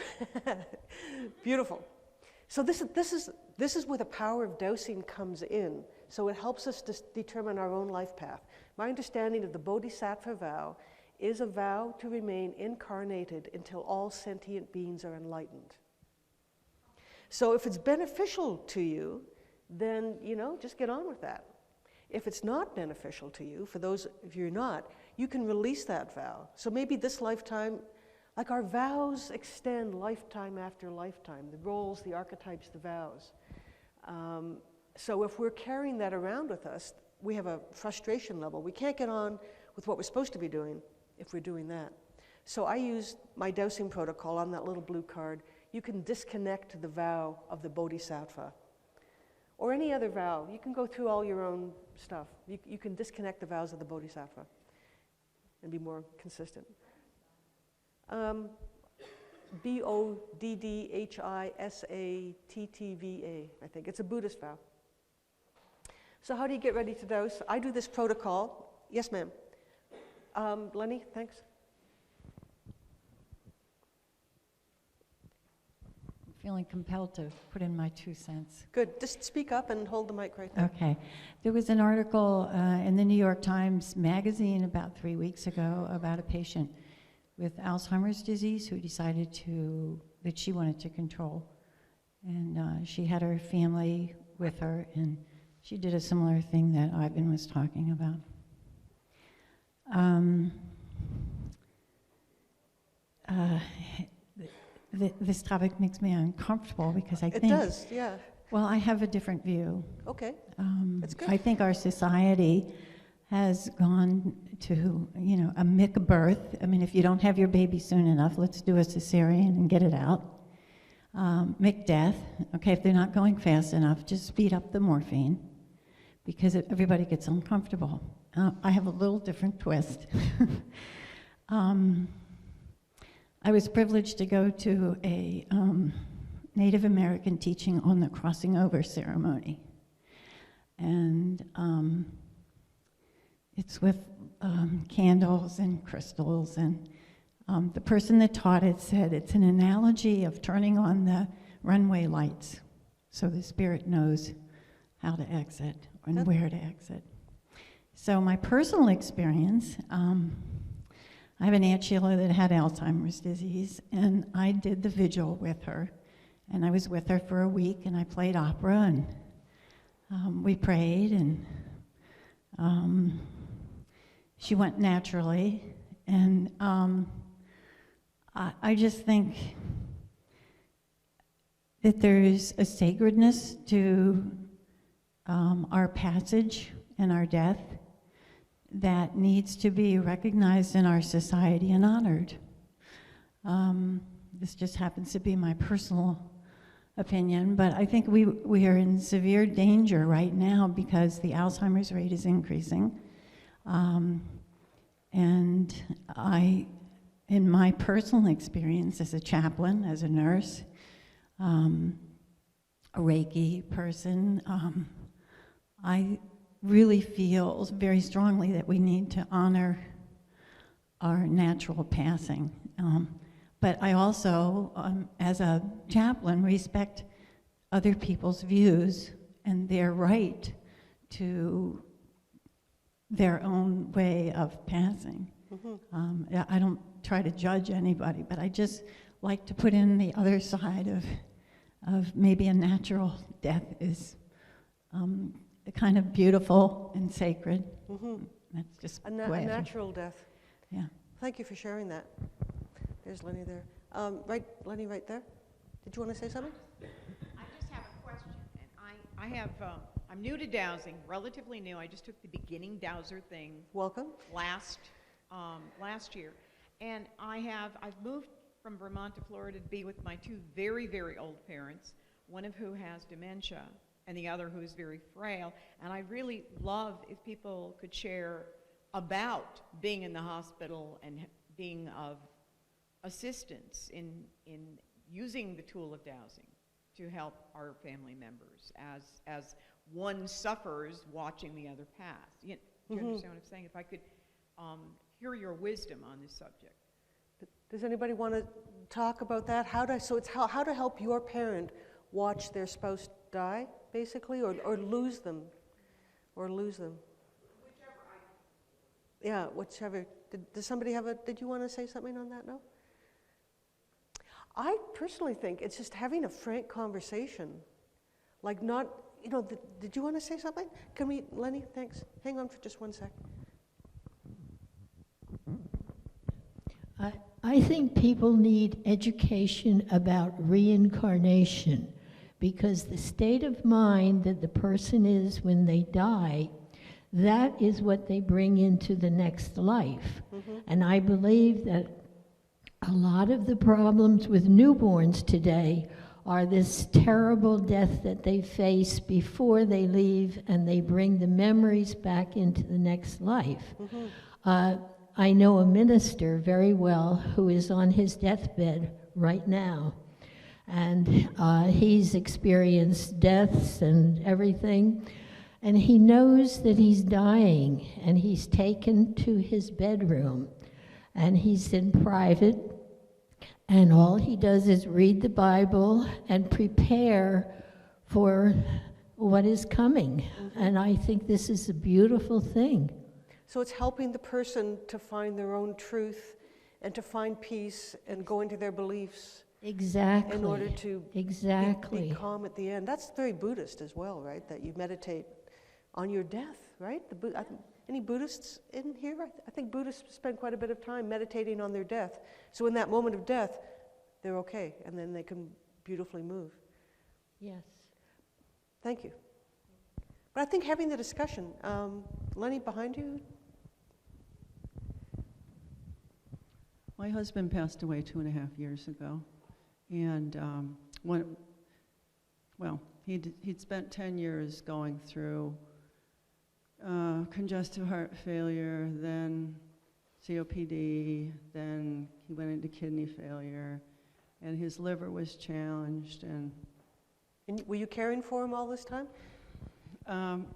beautiful. So this is where the power of dowsing comes in. So it helps us to determine our own life path. My understanding of the bodhisattva vow is a vow to remain incarnated until all sentient beings are enlightened. So if it's beneficial to you, then, just get on with that. If it's not beneficial to you, for those of you who are not, you can release that vow. So maybe this lifetime, like our vows extend lifetime after lifetime, the roles, the archetypes, the vows. So if we're carrying that around with us, we have a frustration level. We can't get on with what we're supposed to be doing if we're doing that. So I use my dowsing protocol on that little blue card. You can disconnect the vow of the bodhisattva. Or any other vow. You can go through all your own stuff. You can disconnect the vows of the bodhisattva and be more consistent. Bodhisattva, I think. It's a Buddhist vow. So how do you get ready to dowse? I do this protocol. Yes, ma'am. Lenny, thanks. Feeling compelled to put in my 2 cents. Good. Just speak up and hold the mic right there. Okay. There was an article in the New York Times Magazine about 3 weeks ago about a patient with Alzheimer's disease who decided that she wanted to control. And she had her family with her, and she did a similar thing that Ivan was talking about. This topic makes me uncomfortable because I think... It does, yeah. Well, I have a different view. Okay, that's good. I think our society has gone to, a MIC birth. I mean, if you don't have your baby soon enough, let's do a cesarean and get it out. MIC death. Okay, if they're not going fast enough, just speed up the morphine because everybody gets uncomfortable. I have a little different twist. I was privileged to go to a Native American teaching on the crossing over ceremony. And it's with candles and crystals. And the person that taught it said it's an analogy of turning on the runway lights so the spirit knows how to exit and where to exit. So my personal experience, I have an Aunt Sheila that had Alzheimer's disease, and I did the vigil with her And I was with her for a week, and I played opera, and we prayed, and she went naturally. And I just think that there's a sacredness to our passage and our death that needs to be recognized in our society and honored. This just happens to be my personal opinion, but I think we are in severe danger right now because the Alzheimer's rate is increasing. And I, in my personal experience as a chaplain, as a nurse, a Reiki person, I really feel very strongly that we need to honor our natural passing. But I also, as a chaplain, respect other people's views and their right to their own way of passing. I don't try to judge anybody, but I just like to put in the other side of maybe a natural death is kind of beautiful and sacred. That's just A the way I feel. natural death. Yeah. Thank you for sharing that. There's Lenny there. Right, Lenny, right there. Did you want to say something? I just have a question, and I'm new to dowsing, relatively new. I just took the beginning Dowser thing Welcome. last year, and I've moved from Vermont to Florida to be with my two very, very old parents, one of who has dementia and the other who is very frail. And I really love if people could share about being in the hospital and being of assistance in using the tool of dowsing to help our family members as one suffers watching the other pass. Do you understand what I'm saying? If I could hear your wisdom on this subject. Does anybody want to talk about that? So it's how to help your parent watch their spouse die, basically, or lose them, Whichever Yeah, whichever. Does somebody did you want to say something on that? No? I personally think it's just having a frank conversation. Like not, did you want to say something? Can we, Lenny, thanks. Hang on for just 1 sec. I think people need education about reincarnation because the state of mind that the person is when they die, that is what they bring into the next life. And I believe that a lot of the problems with newborns today are this terrible death that they face before they leave, and they bring the memories back into the next life. I know a minister very well who is on his deathbed right now, and he's experienced deaths and everything, and he knows that he's dying, and he's taken to his bedroom, and he's in private, and all he does is read the Bible and prepare for what is coming. And I think this is a beautiful thing. So it's helping the person to find their own truth and to find peace and go into their beliefs. Exactly. In order to exactly be calm at the end. That's very Buddhist as well, right? That you meditate on your death, right? Any Buddhists in here? I think Buddhists spend quite a bit of time meditating on their death. So in that moment of death, they're okay, and then they can beautifully move. Yes. Thank you. But I think having the discussion, Lenny, behind you. My husband passed away 2.5 years ago, and he'd spent 10 years going through congestive heart failure, then COPD, then he went into kidney failure, and his liver was challenged. And were you caring for him all this time?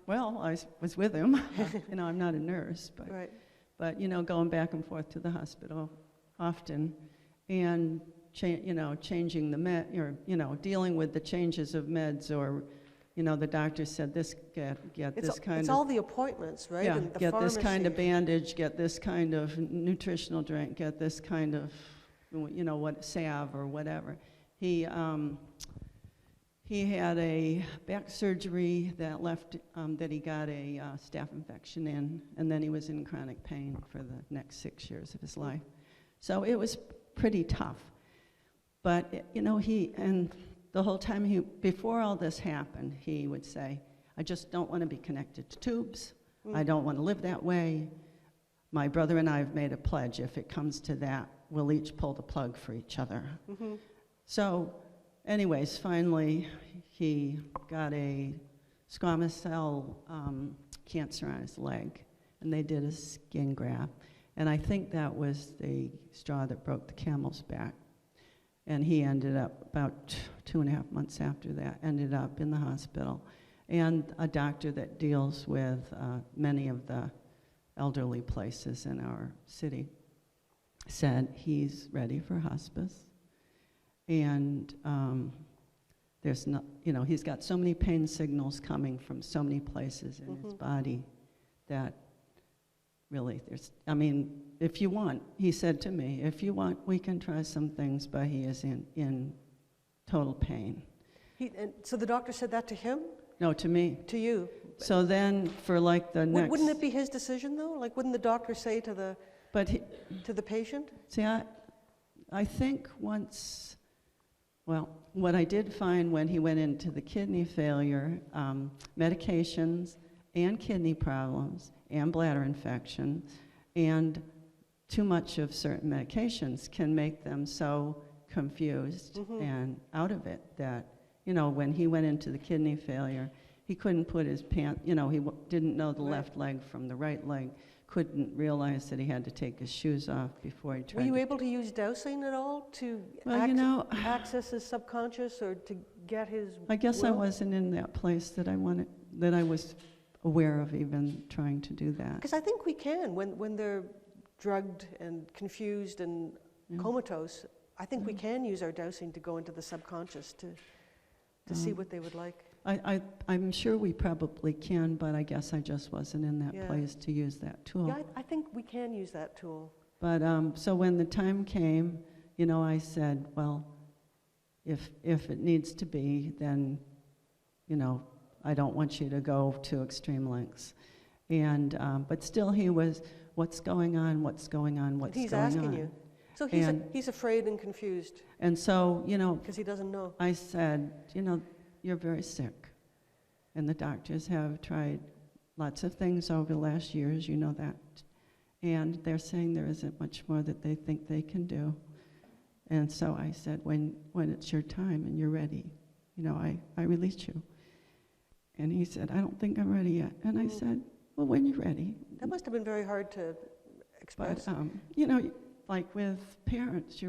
Well, I was with him. I'm not a nurse, but Right. but going back and forth to the hospital often, and changing the dealing with the changes of meds, or the doctor said this, get this kind of. It's all the appointments, right? Yeah, And the get this kind of pharmacy. bandage, get this kind of nutritional drink, get this kind of, salve or whatever. He He had a back surgery that left, that he got a staph infection in, and then he was in chronic pain for the next 6 years of his life. So it was pretty tough. But, you know, and the whole time before all this happened, he would say, I just don't want to be connected to tubes. I don't want to live that way. My brother and I have made a pledge. If it comes to that, we'll each pull the plug for each other. Mm-hmm. So, anyways, finally, he got a squamous cell cancer on his leg, and they did a skin graft. And I think that was the straw that broke the camel's back. And he ended up, about 2.5 months after that, ended up in the hospital. And a doctor that deals with many of the elderly places in our city said he's ready for hospice. And there's not, you know, he's got so many pain signals coming from so many places in his body that really I mean, if you want, he said to me, if you want, we can try some things, but he is in total pain. And so the doctor said that to him? No, to me. To you? So then for like the next... Wouldn't it be his decision, though? Like, wouldn't the doctor say to the patient? See, I think once... Well, what I did find when he went into the kidney failure, medications and kidney problems and bladder infection and too much of certain medications can make them so confused and out of it that, you know, when he went into the kidney failure, he couldn't put his pants, you know, he didn't know the left leg from the right leg, couldn't realize that he had to take his shoes off before he tried. Were you able to use dowsing at all to access his subconscious or to get his I guess will? I wasn't in that place that I was aware of even trying to do that. Because I think we can, when they're drugged and confused and comatose, I think we can use our dowsing to go into the subconscious to see what they would like. I'm sure we probably can, but I guess I just wasn't in that place to use that tool. Yeah, I think we can use that tool. But so when the time came, you know, I said, well, if it needs to be, then, you know, I don't want you to go to extreme lengths. And but still, he was, what's going on? What's going on? What's going on? He's asking you. So he's afraid and confused. And so, you know, because he doesn't know. I said, you know, you're very sick. And the doctors have tried lots of things over the last years, you know that. And they're saying there isn't much more that they think they can do. And so I said, when it's your time and you're ready, you know, I release you. And he said, I don't think I'm ready yet. And I said, well, when you're ready. That must have been very hard to express. But, you know, like with parents,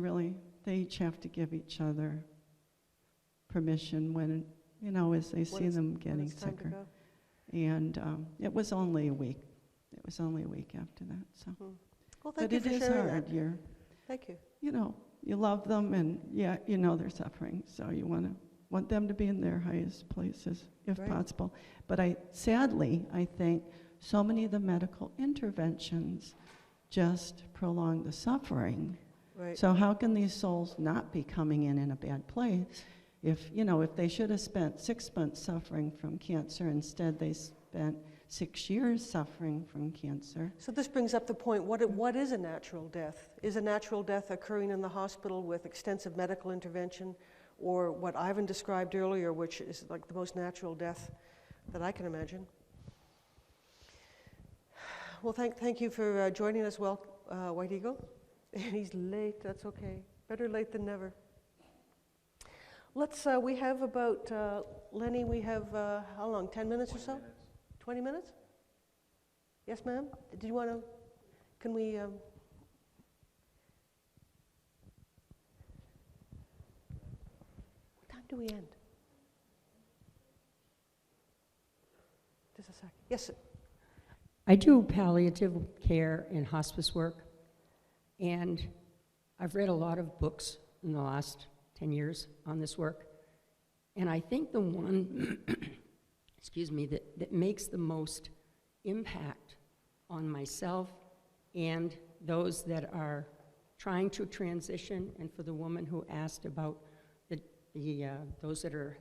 they each have to give each other permission when, you know, as they see them getting sicker. And it was only a week. It was only a week after that. So, well, thank you for sharing hard. that. Thank you. You know, you love them, and yeah, you know they're suffering, so you want them to be in their highest places if possible. But sadly, I think so many of the medical interventions just prolong the suffering. Right. So how can these souls not be coming in a bad place? If they should have spent 6 months suffering from cancer, instead they spent 6 years suffering from cancer. So this brings up the point, what is a natural death? Is a natural death occurring in the hospital with extensive medical intervention, or what Ivan described earlier, which is like the most natural death that I can imagine? Well, thank you for joining us, White Eagle. He's late, that's okay. Better late than never. Let's, we have about, Lenny, we have, how long, 10 minutes or so? 20 minutes? Yes, ma'am? Did you want to, can we, what time do we end? Just a second. Yes, sir. I do palliative care and hospice work, and I've read a lot of books in the last 10 years on this work, and I think the one, excuse me, that makes the most impact on myself and those that are trying to transition, and for the woman who asked about those that are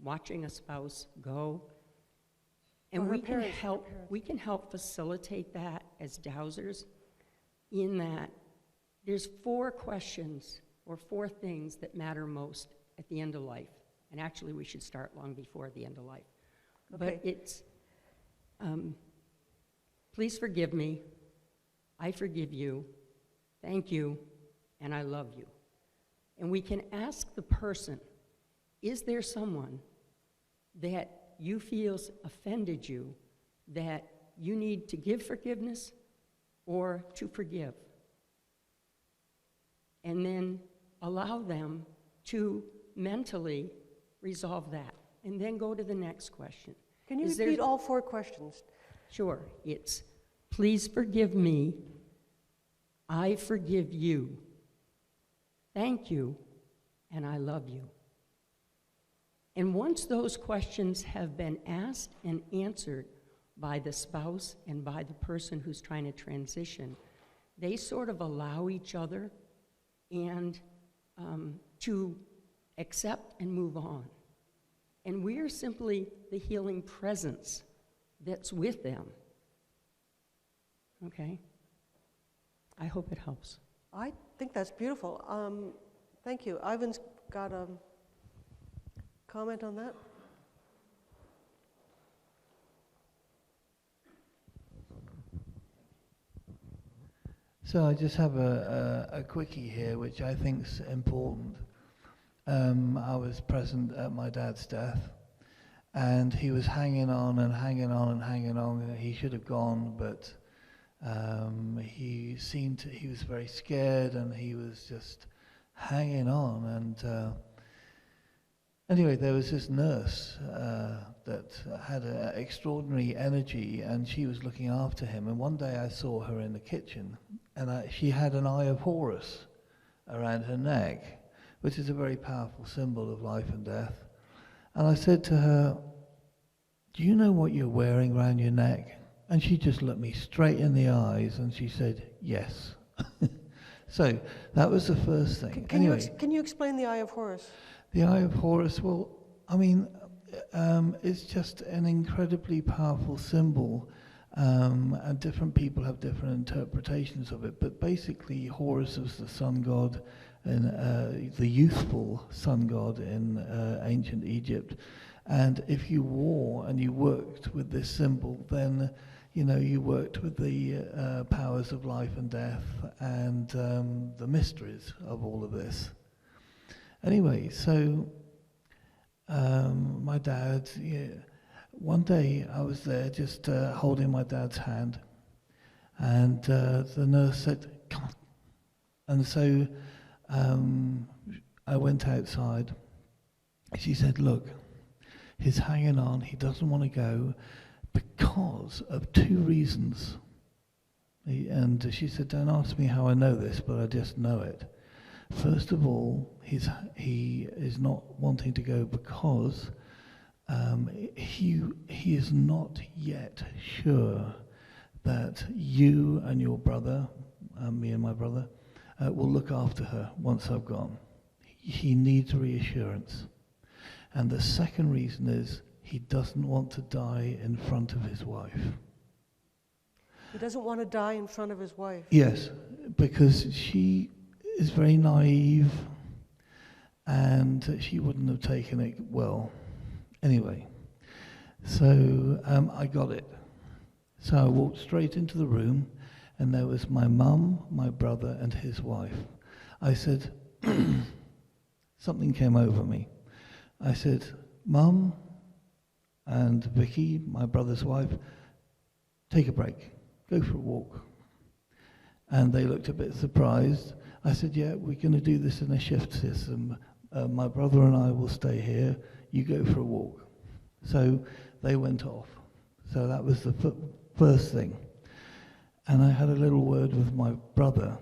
watching a spouse go. And Or her we can parents, her help, parents. we can help facilitate that as Dowsers, in that there's 4 questions or 4 things that matter most at the end of life. And actually, we should start long before the end of life. Okay. But it's, please forgive me, I forgive you, thank you, and I love you. And we can ask the person, is there someone that you feels offended you, that you need to give forgiveness or to forgive? And then allow them to mentally resolve that, and then go to the next question. Can you Is there- repeat all 4 questions? Sure, it's, please forgive me, I forgive you, thank you, and I love you. And once those questions have been asked and answered by the spouse and by the person who's trying to transition, they sort of allow each other and to accept and move on. And we are simply the healing presence that's with them. Okay? I hope it helps. I think that's beautiful. Thank you. Ivan's got a comment on that? So I just have a quickie here, which I think is important. I was present at my dad's death, and he was hanging on and hanging on and hanging on. He should have gone, but he was very scared, and he was just hanging on. And anyway, there was this nurse that had an extraordinary energy, and she was looking after him. And one day I saw her in the kitchen, and she had an eye of Horus around her neck, which is a very powerful symbol of life and death. And I said to her, do you know what you're wearing around your neck? And she just looked me straight in the eyes, and she said, yes. So that was the first thing. Can you explain the Eye of Horus? The Eye of Horus, well, I mean, it's just an incredibly powerful symbol, and different people have different interpretations of it. But basically, Horus was the sun god, and the youthful sun god in ancient Egypt. And if you wore and you worked with this symbol, then you worked with the powers of life and death and the mysteries of all of this. Anyway, so my dad, one day I was there just holding my dad's hand, and the nurse said, come on. And so I went outside. She said, look, he's hanging on, he doesn't want to go because of 2 reasons. And she said, don't ask me how I know this, but I just know it. First of all, he is not wanting to go because he is not yet sure that you and your brother, me and my brother, will look after her once I've gone. He needs reassurance. And the second reason is he doesn't want to die in front of his wife. He doesn't want to die in front of his wife. Yes, because she is very naive, and she wouldn't have taken it well. Anyway, so I got it. So I walked straight into the room, and there was my mum, my brother, and his wife. I said, something came over me. I said, Mum and Vicky, my brother's wife, take a break, go for a walk. And they looked a bit surprised. I said, yeah, we're going to do this in a shift system. My brother and I will stay here, you go for a walk. So they went off. So that was the first thing. And I had a little word with my brother,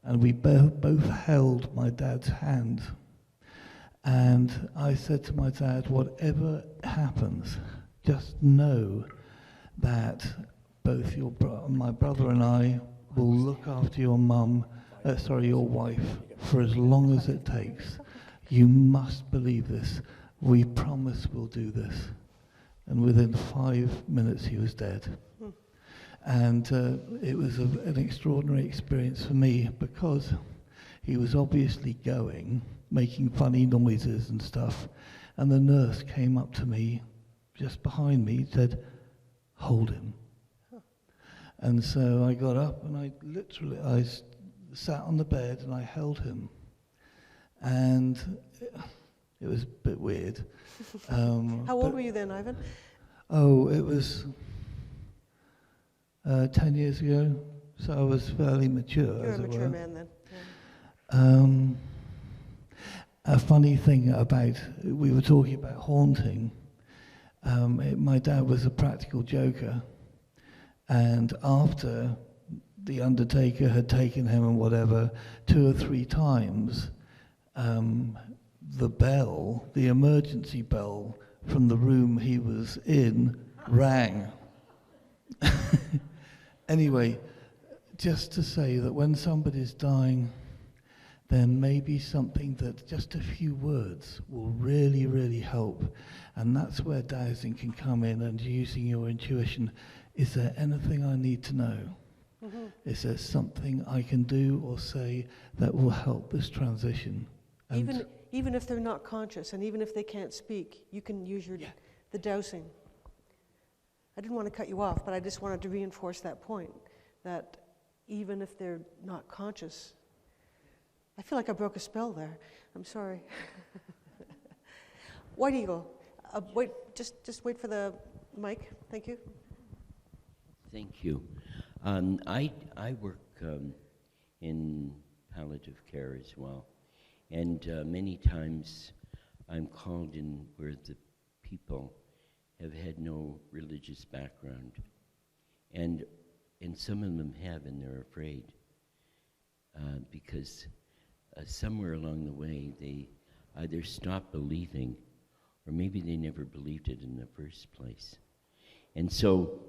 and we both held my dad's hand. And I said to my dad, whatever happens, just know that both my brother and I will look after your your wife, for as long as it takes. You must believe this. we promise we'll do this. And within 5 minutes, he was dead. And it was an extraordinary experience for me because he was obviously going, making funny noises and stuff. And the nurse came up to me, just behind me, said, "Hold him." And so I got up and I sat on the bed and I held him. And it was a bit weird. How old were you then, Ivan? Oh, it was 10 years ago, so I was fairly mature, You're as a it mature were. man then. Yeah. A funny thing about, we were talking about haunting. My dad was a practical joker, and after the undertaker had taken him and whatever, 2 or 3 times, the bell, the emergency bell from the room he was in, rang. Anyway, just to say that when somebody's dying, there may be something that just a few words will really, really help. And that's where dowsing can come in and using your intuition. Is there anything I need to know? Mm-hmm. Is there something I can do or say that will help this transition? And Even if they're not conscious and even if they can't speak, you can use the dowsing. I didn't want to cut you off, but I just wanted to reinforce that point, that even if they're not conscious, I feel like I broke a spell there. I'm sorry. White Eagle, wait, just wait for the mic. Thank you. Thank you. I work in palliative care as well, and many times I'm called in where the people have had no religious background, and some of them have, and they're afraid because somewhere along the way they either stopped believing, or maybe they never believed it in the first place. And so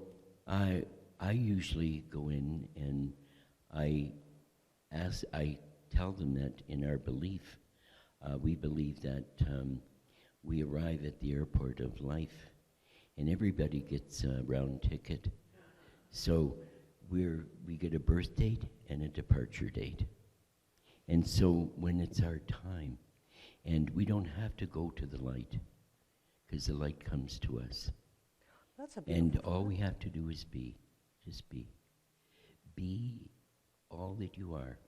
I usually go in and I tell them that in our belief, we believe that we arrive at the airport of life, and everybody gets a round ticket. So we get a birth date and a departure date. And so when it's our time, and we don't have to go to the light, because the light comes to us. That's a And beautiful all thing. we have to do is be. Just be. Be all that you are,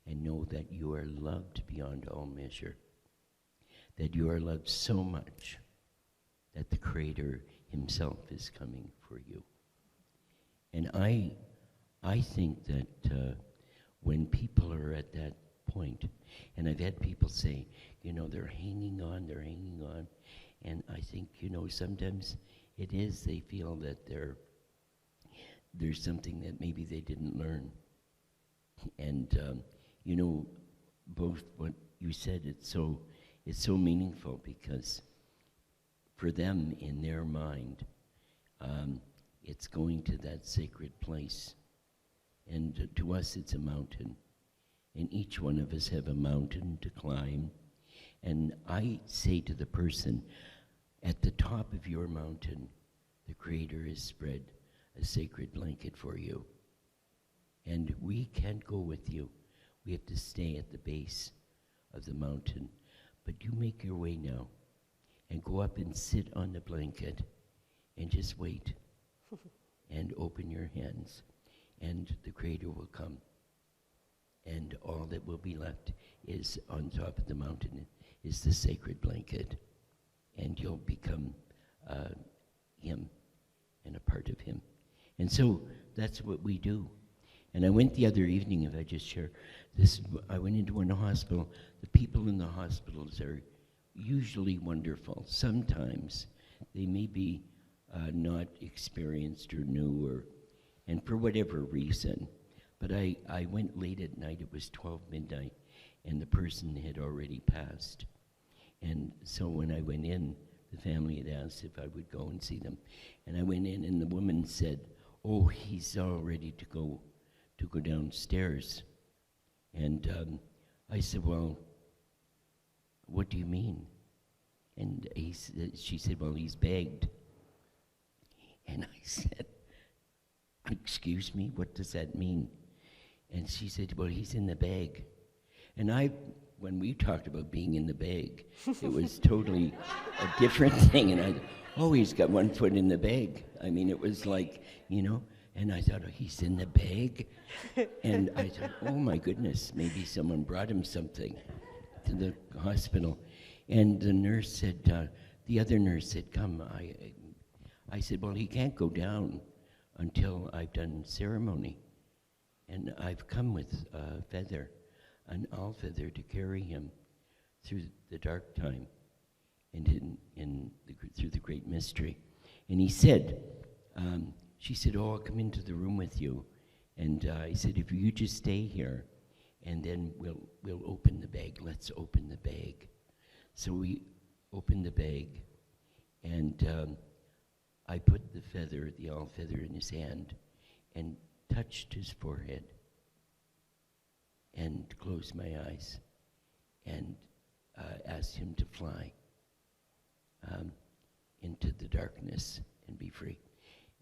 and know that you are loved beyond all measure. That you are loved so much that the Creator himself is coming for you. And I think that when people are at that point, and I've had people say, they're hanging on, and I think, sometimes it is, they feel that there's something that maybe they didn't learn. And, both what you said, it's so meaningful, because for them, in their mind, it's going to that sacred place. And to us, it's a mountain. And each one of us have a mountain to climb. And I say to the person, at the top of your mountain, the Creator has spread a sacred blanket for you. And we can't go with you. We have to stay at the base of the mountain. But you make your way now and go up and sit on the blanket and just wait and open your hands, and the Creator will come. And all that will be left is on top of the mountain is the sacred blanket, and you'll become Him and a part of Him. And so that's what we do. And I went the other evening, if I just share this, I went into one hospital. The people in the hospitals are usually wonderful. Sometimes they may be not experienced or new, and for whatever reason. But I went late at night, it was 12 midnight, and the person had already passed. And so when I went in, the family had asked if I would go and see them. And I went in, and the woman said, "Oh, he's all ready to go downstairs." And I said, "Well, what do you mean?" And she said, well, he's begged. And I said, excuse me, what does that mean? And she said, well, he's in the bag. And when we talked about being in the bag, it was totally a different thing. And I thought, oh, he's got one foot in the bag. I mean, it was like, and I thought, oh, he's in the bag? And I thought, oh my goodness, maybe someone brought him something to the hospital. And the nurse said, the other nurse said, come. I said, well, he can't go down until I've done ceremony. And I've come with a feather, an owl feather, to carry him through the dark time and through the great mystery. And he said, she said, oh, I'll come into the room with you. And I said, if you just stay here, and then we'll open the bag. Let's open the bag. So we opened the bag, and I put the feather, the owl feather, in his hand and touched his forehead and closed my eyes and asked him to fly into the darkness and be free.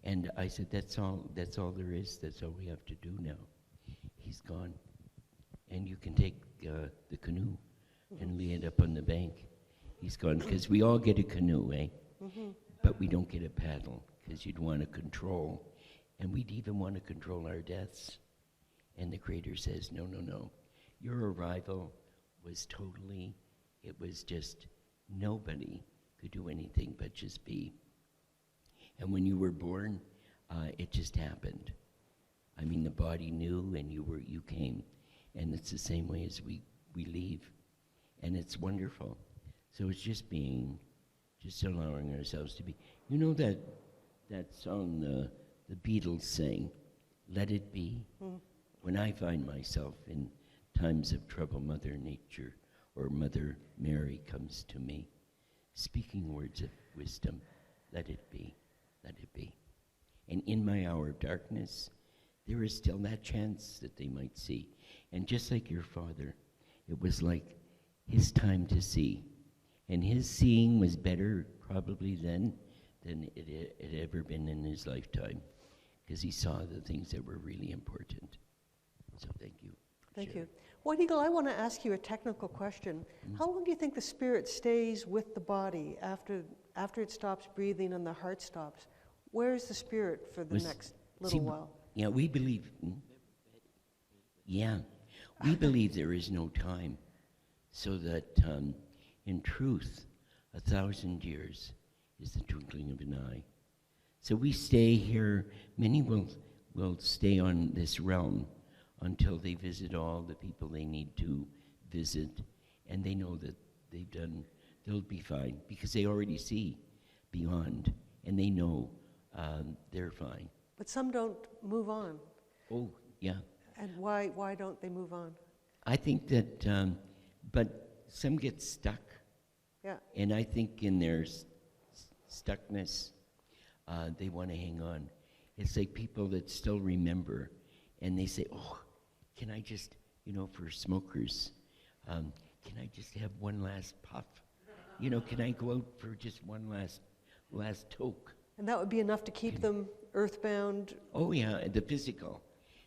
And I said, that's all there is. That's all we have to do now. He's gone. And you can take the canoe and lay it up on the bank. He's gone, because we all get a canoe, eh? Mm-hmm. But we don't get a paddle, because you'd want to control. And we'd even want to control our deaths. And the Creator says, no, no, no. Your arrival was it was just, nobody could do anything but just be. And when you were born, it just happened. I mean, the body knew, and you came. And it's the same way as we leave. And it's wonderful. So it's just being, just allowing ourselves to be. You know that song the Beatles sang, Let It Be? Mm. When I find myself in times of trouble, Mother Nature or Mother Mary comes to me, speaking words of wisdom, let it be, let it be. And in my hour of darkness, there is still that chance that they might see. And just like your father, it was like his time to see. And his seeing was better probably then than it had ever been in his lifetime, because he saw the things that were really important. So thank you. Thank you. White Eagle, I want to ask you a technical question. How long do you think the spirit stays with the body after it stops breathing and the heart stops? Where is the spirit for the next little while? Yeah, we believe. We believe there is no time, so that in truth, 1,000 years is the twinkling of an eye. So we stay here. Many will stay on this realm until they visit all the people they need to visit, and they know that they'll be fine, because they already see beyond, and they know they're fine. But some don't move on. Oh, yeah. And why don't they move on? I think that, but some get stuck. Yeah. And I think in their stuckness, they want to hang on. It's like people that still remember, and they say, oh, can I just, for smokers, can I just have one last puff? Can I go out for just one last toke? And that would be enough to keep them earthbound? Oh, yeah, the physical.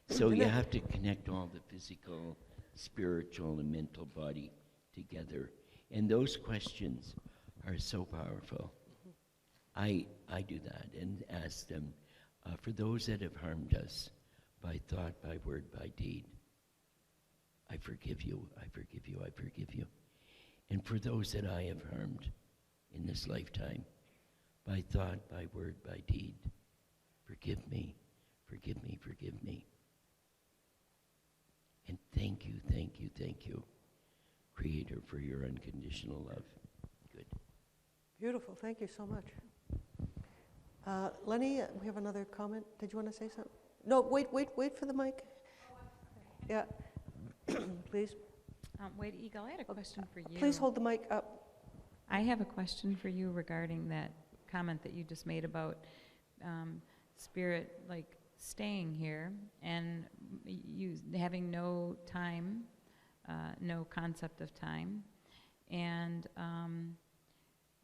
So you have to connect all the physical, spiritual, and mental body together. And those questions are so powerful. I do that and ask them, for those that have harmed us by thought, by word, by deed, I forgive you, I forgive you, I forgive you. And for those that I have harmed in this lifetime, by thought, by word, by deed, forgive me, forgive me, forgive me. And thank you, thank you, thank you, Creator, for your unconditional love. Good. Beautiful. Thank you so much. Lenny, we have another comment. Did you want to say something? No, wait for the mic. Yeah. Please. White Eagle, I had a question for you. Please hold the mic up. I have a question for you regarding that comment that you just made about spirit, like staying here and you having no time, no concept of time. And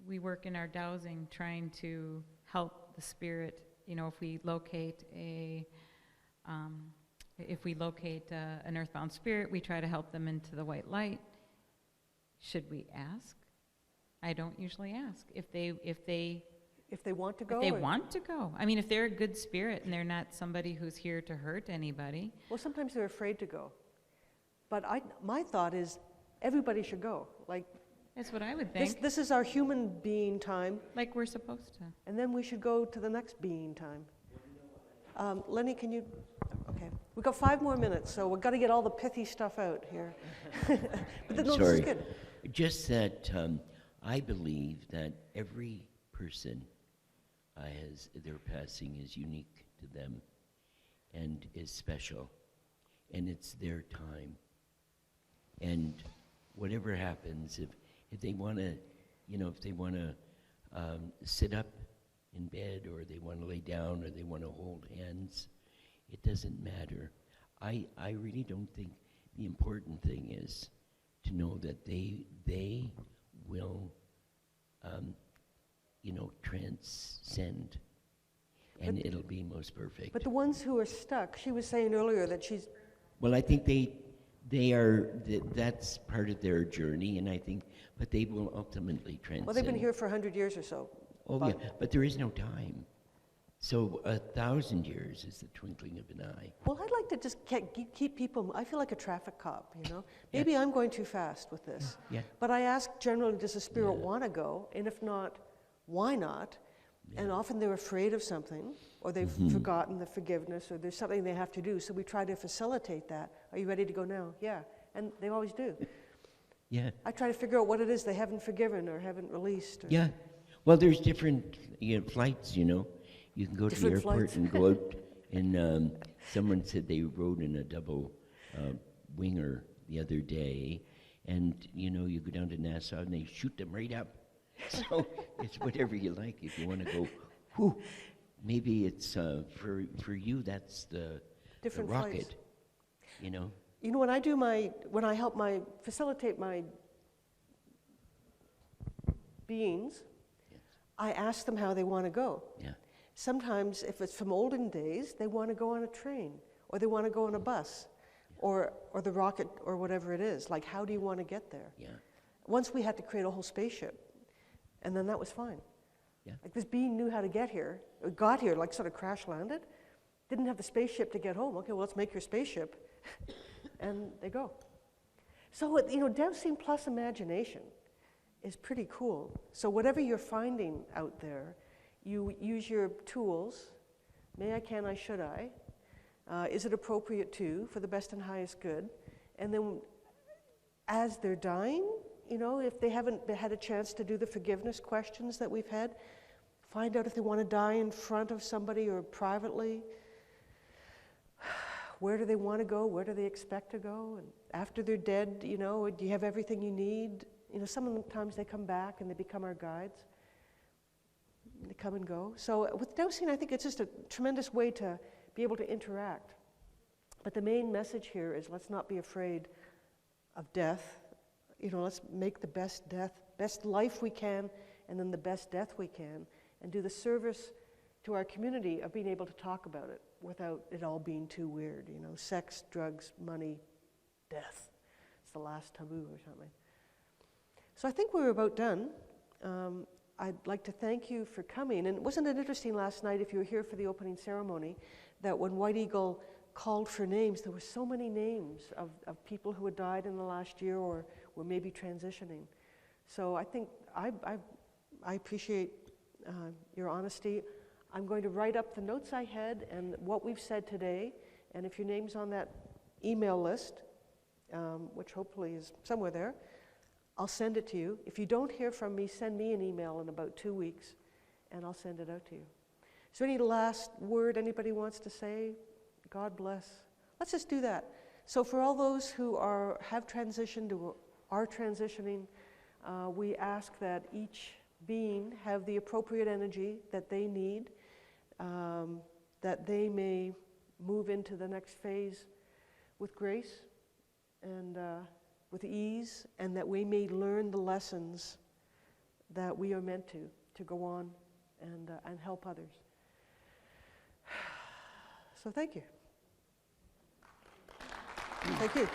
we work in our dowsing trying to help the spirit. You know, if we locate an earthbound spirit, we try to help them into the white light. Should we ask? I don't usually ask. If they want to go? If they want to go. I mean, if they're a good spirit and they're not somebody who's here to hurt anybody. Well, sometimes they're afraid to go. But my thought is everybody should go. Like, that's what I would think. This is our human being time. Like we're supposed to. And then we should go to the next being time. Lenny, can you? Okay. We've got 5 more minutes, so we've got to get all the pithy stuff out here. But no, this is good. Just that I believe that every person their passing is unique to them and is special, and it's their time. And whatever happens, if they want to, sit up in bed, or they want to lay down, or they want to hold hands, it doesn't matter. I really don't think the important thing is to know that they will, transcend, and it'll be most perfect. But the ones who are stuck, she was saying earlier that she's... Well, I think they are, that's part of their journey, and I think, but they will ultimately transcend. Well, they've been here for 100 years or so. Oh, yeah, but there is no time. So 1,000 years is the twinkling of an eye. Well, I'd like to just keep people, I feel like a traffic cop, Maybe I'm going too fast with this. Yeah. But I ask generally, does the spirit want to go? And if not, why not? Yeah. And often they're afraid of something, or they've forgotten the forgiveness, or there's something they have to do. So we try to facilitate that. Are you ready to go now? Yeah. And they always do. Yeah. I try to figure out what it is they haven't forgiven or haven't released. Yeah. Well, there's different flights, You can go to the airport and go out, and someone said they rode in a double winger the other day, and you go down to Nassau and they shoot them right up. So it's whatever you like. If you want to go, whew, maybe it's for you. That's the rocket, when I help facilitate my beings, I ask them how they want to go. Yeah. Sometimes, if it's from olden days, they want to go on a train, or they want to go on a bus, or the rocket, or whatever it is. Like, how do you want to get there? Yeah. Once we had to create a whole spaceship, and then that was fine. Yeah. Like, this being knew how to get here. It got here, like sort of crash landed. Didn't have the spaceship to get home. Okay, well, let's make your spaceship. And they go. So, dowsing plus imagination is pretty cool. So whatever you're finding out there, you use your tools. May I, can I, should I? Is it appropriate to, for the best and highest good? And then as they're dying, if they haven't had a chance to do the forgiveness questions that we've had, find out if they want to die in front of somebody or privately. Where do they want to go? Where do they expect to go? And after they're dead, do you have everything you need? Sometimes they come back and they become our guides. They come and go. So with dowsing, I think it's just a tremendous way to be able to interact. But the main message here is let's not be afraid of death. Let's make the best life we can, and then the best death we can, and do the service to our community of being able to talk about it without it all being too weird. Sex, drugs, money, death. It's the last taboo or something. So I think we're about done. I'd like to thank you for coming. And wasn't it interesting last night, if you were here for the opening ceremony, that when White Eagle called for names, there were so many names of people who had died in the last year or were maybe transitioning. So I think I appreciate your honesty. I'm going to write up the notes I had and what we've said today. And if your name's on that email list, which hopefully is somewhere there, I'll send it to you. If you don't hear from me, send me an email in about 2 weeks, and I'll send it out to you. Is there any last word anybody wants to say? God bless. Let's just do that. So for all those who have transitioned or are transitioning, we ask that each being have the appropriate energy that they need, that they may move into the next phase with grace and with ease, and that we may learn the lessons that we are meant to go on and help others. So thank you. Thank you.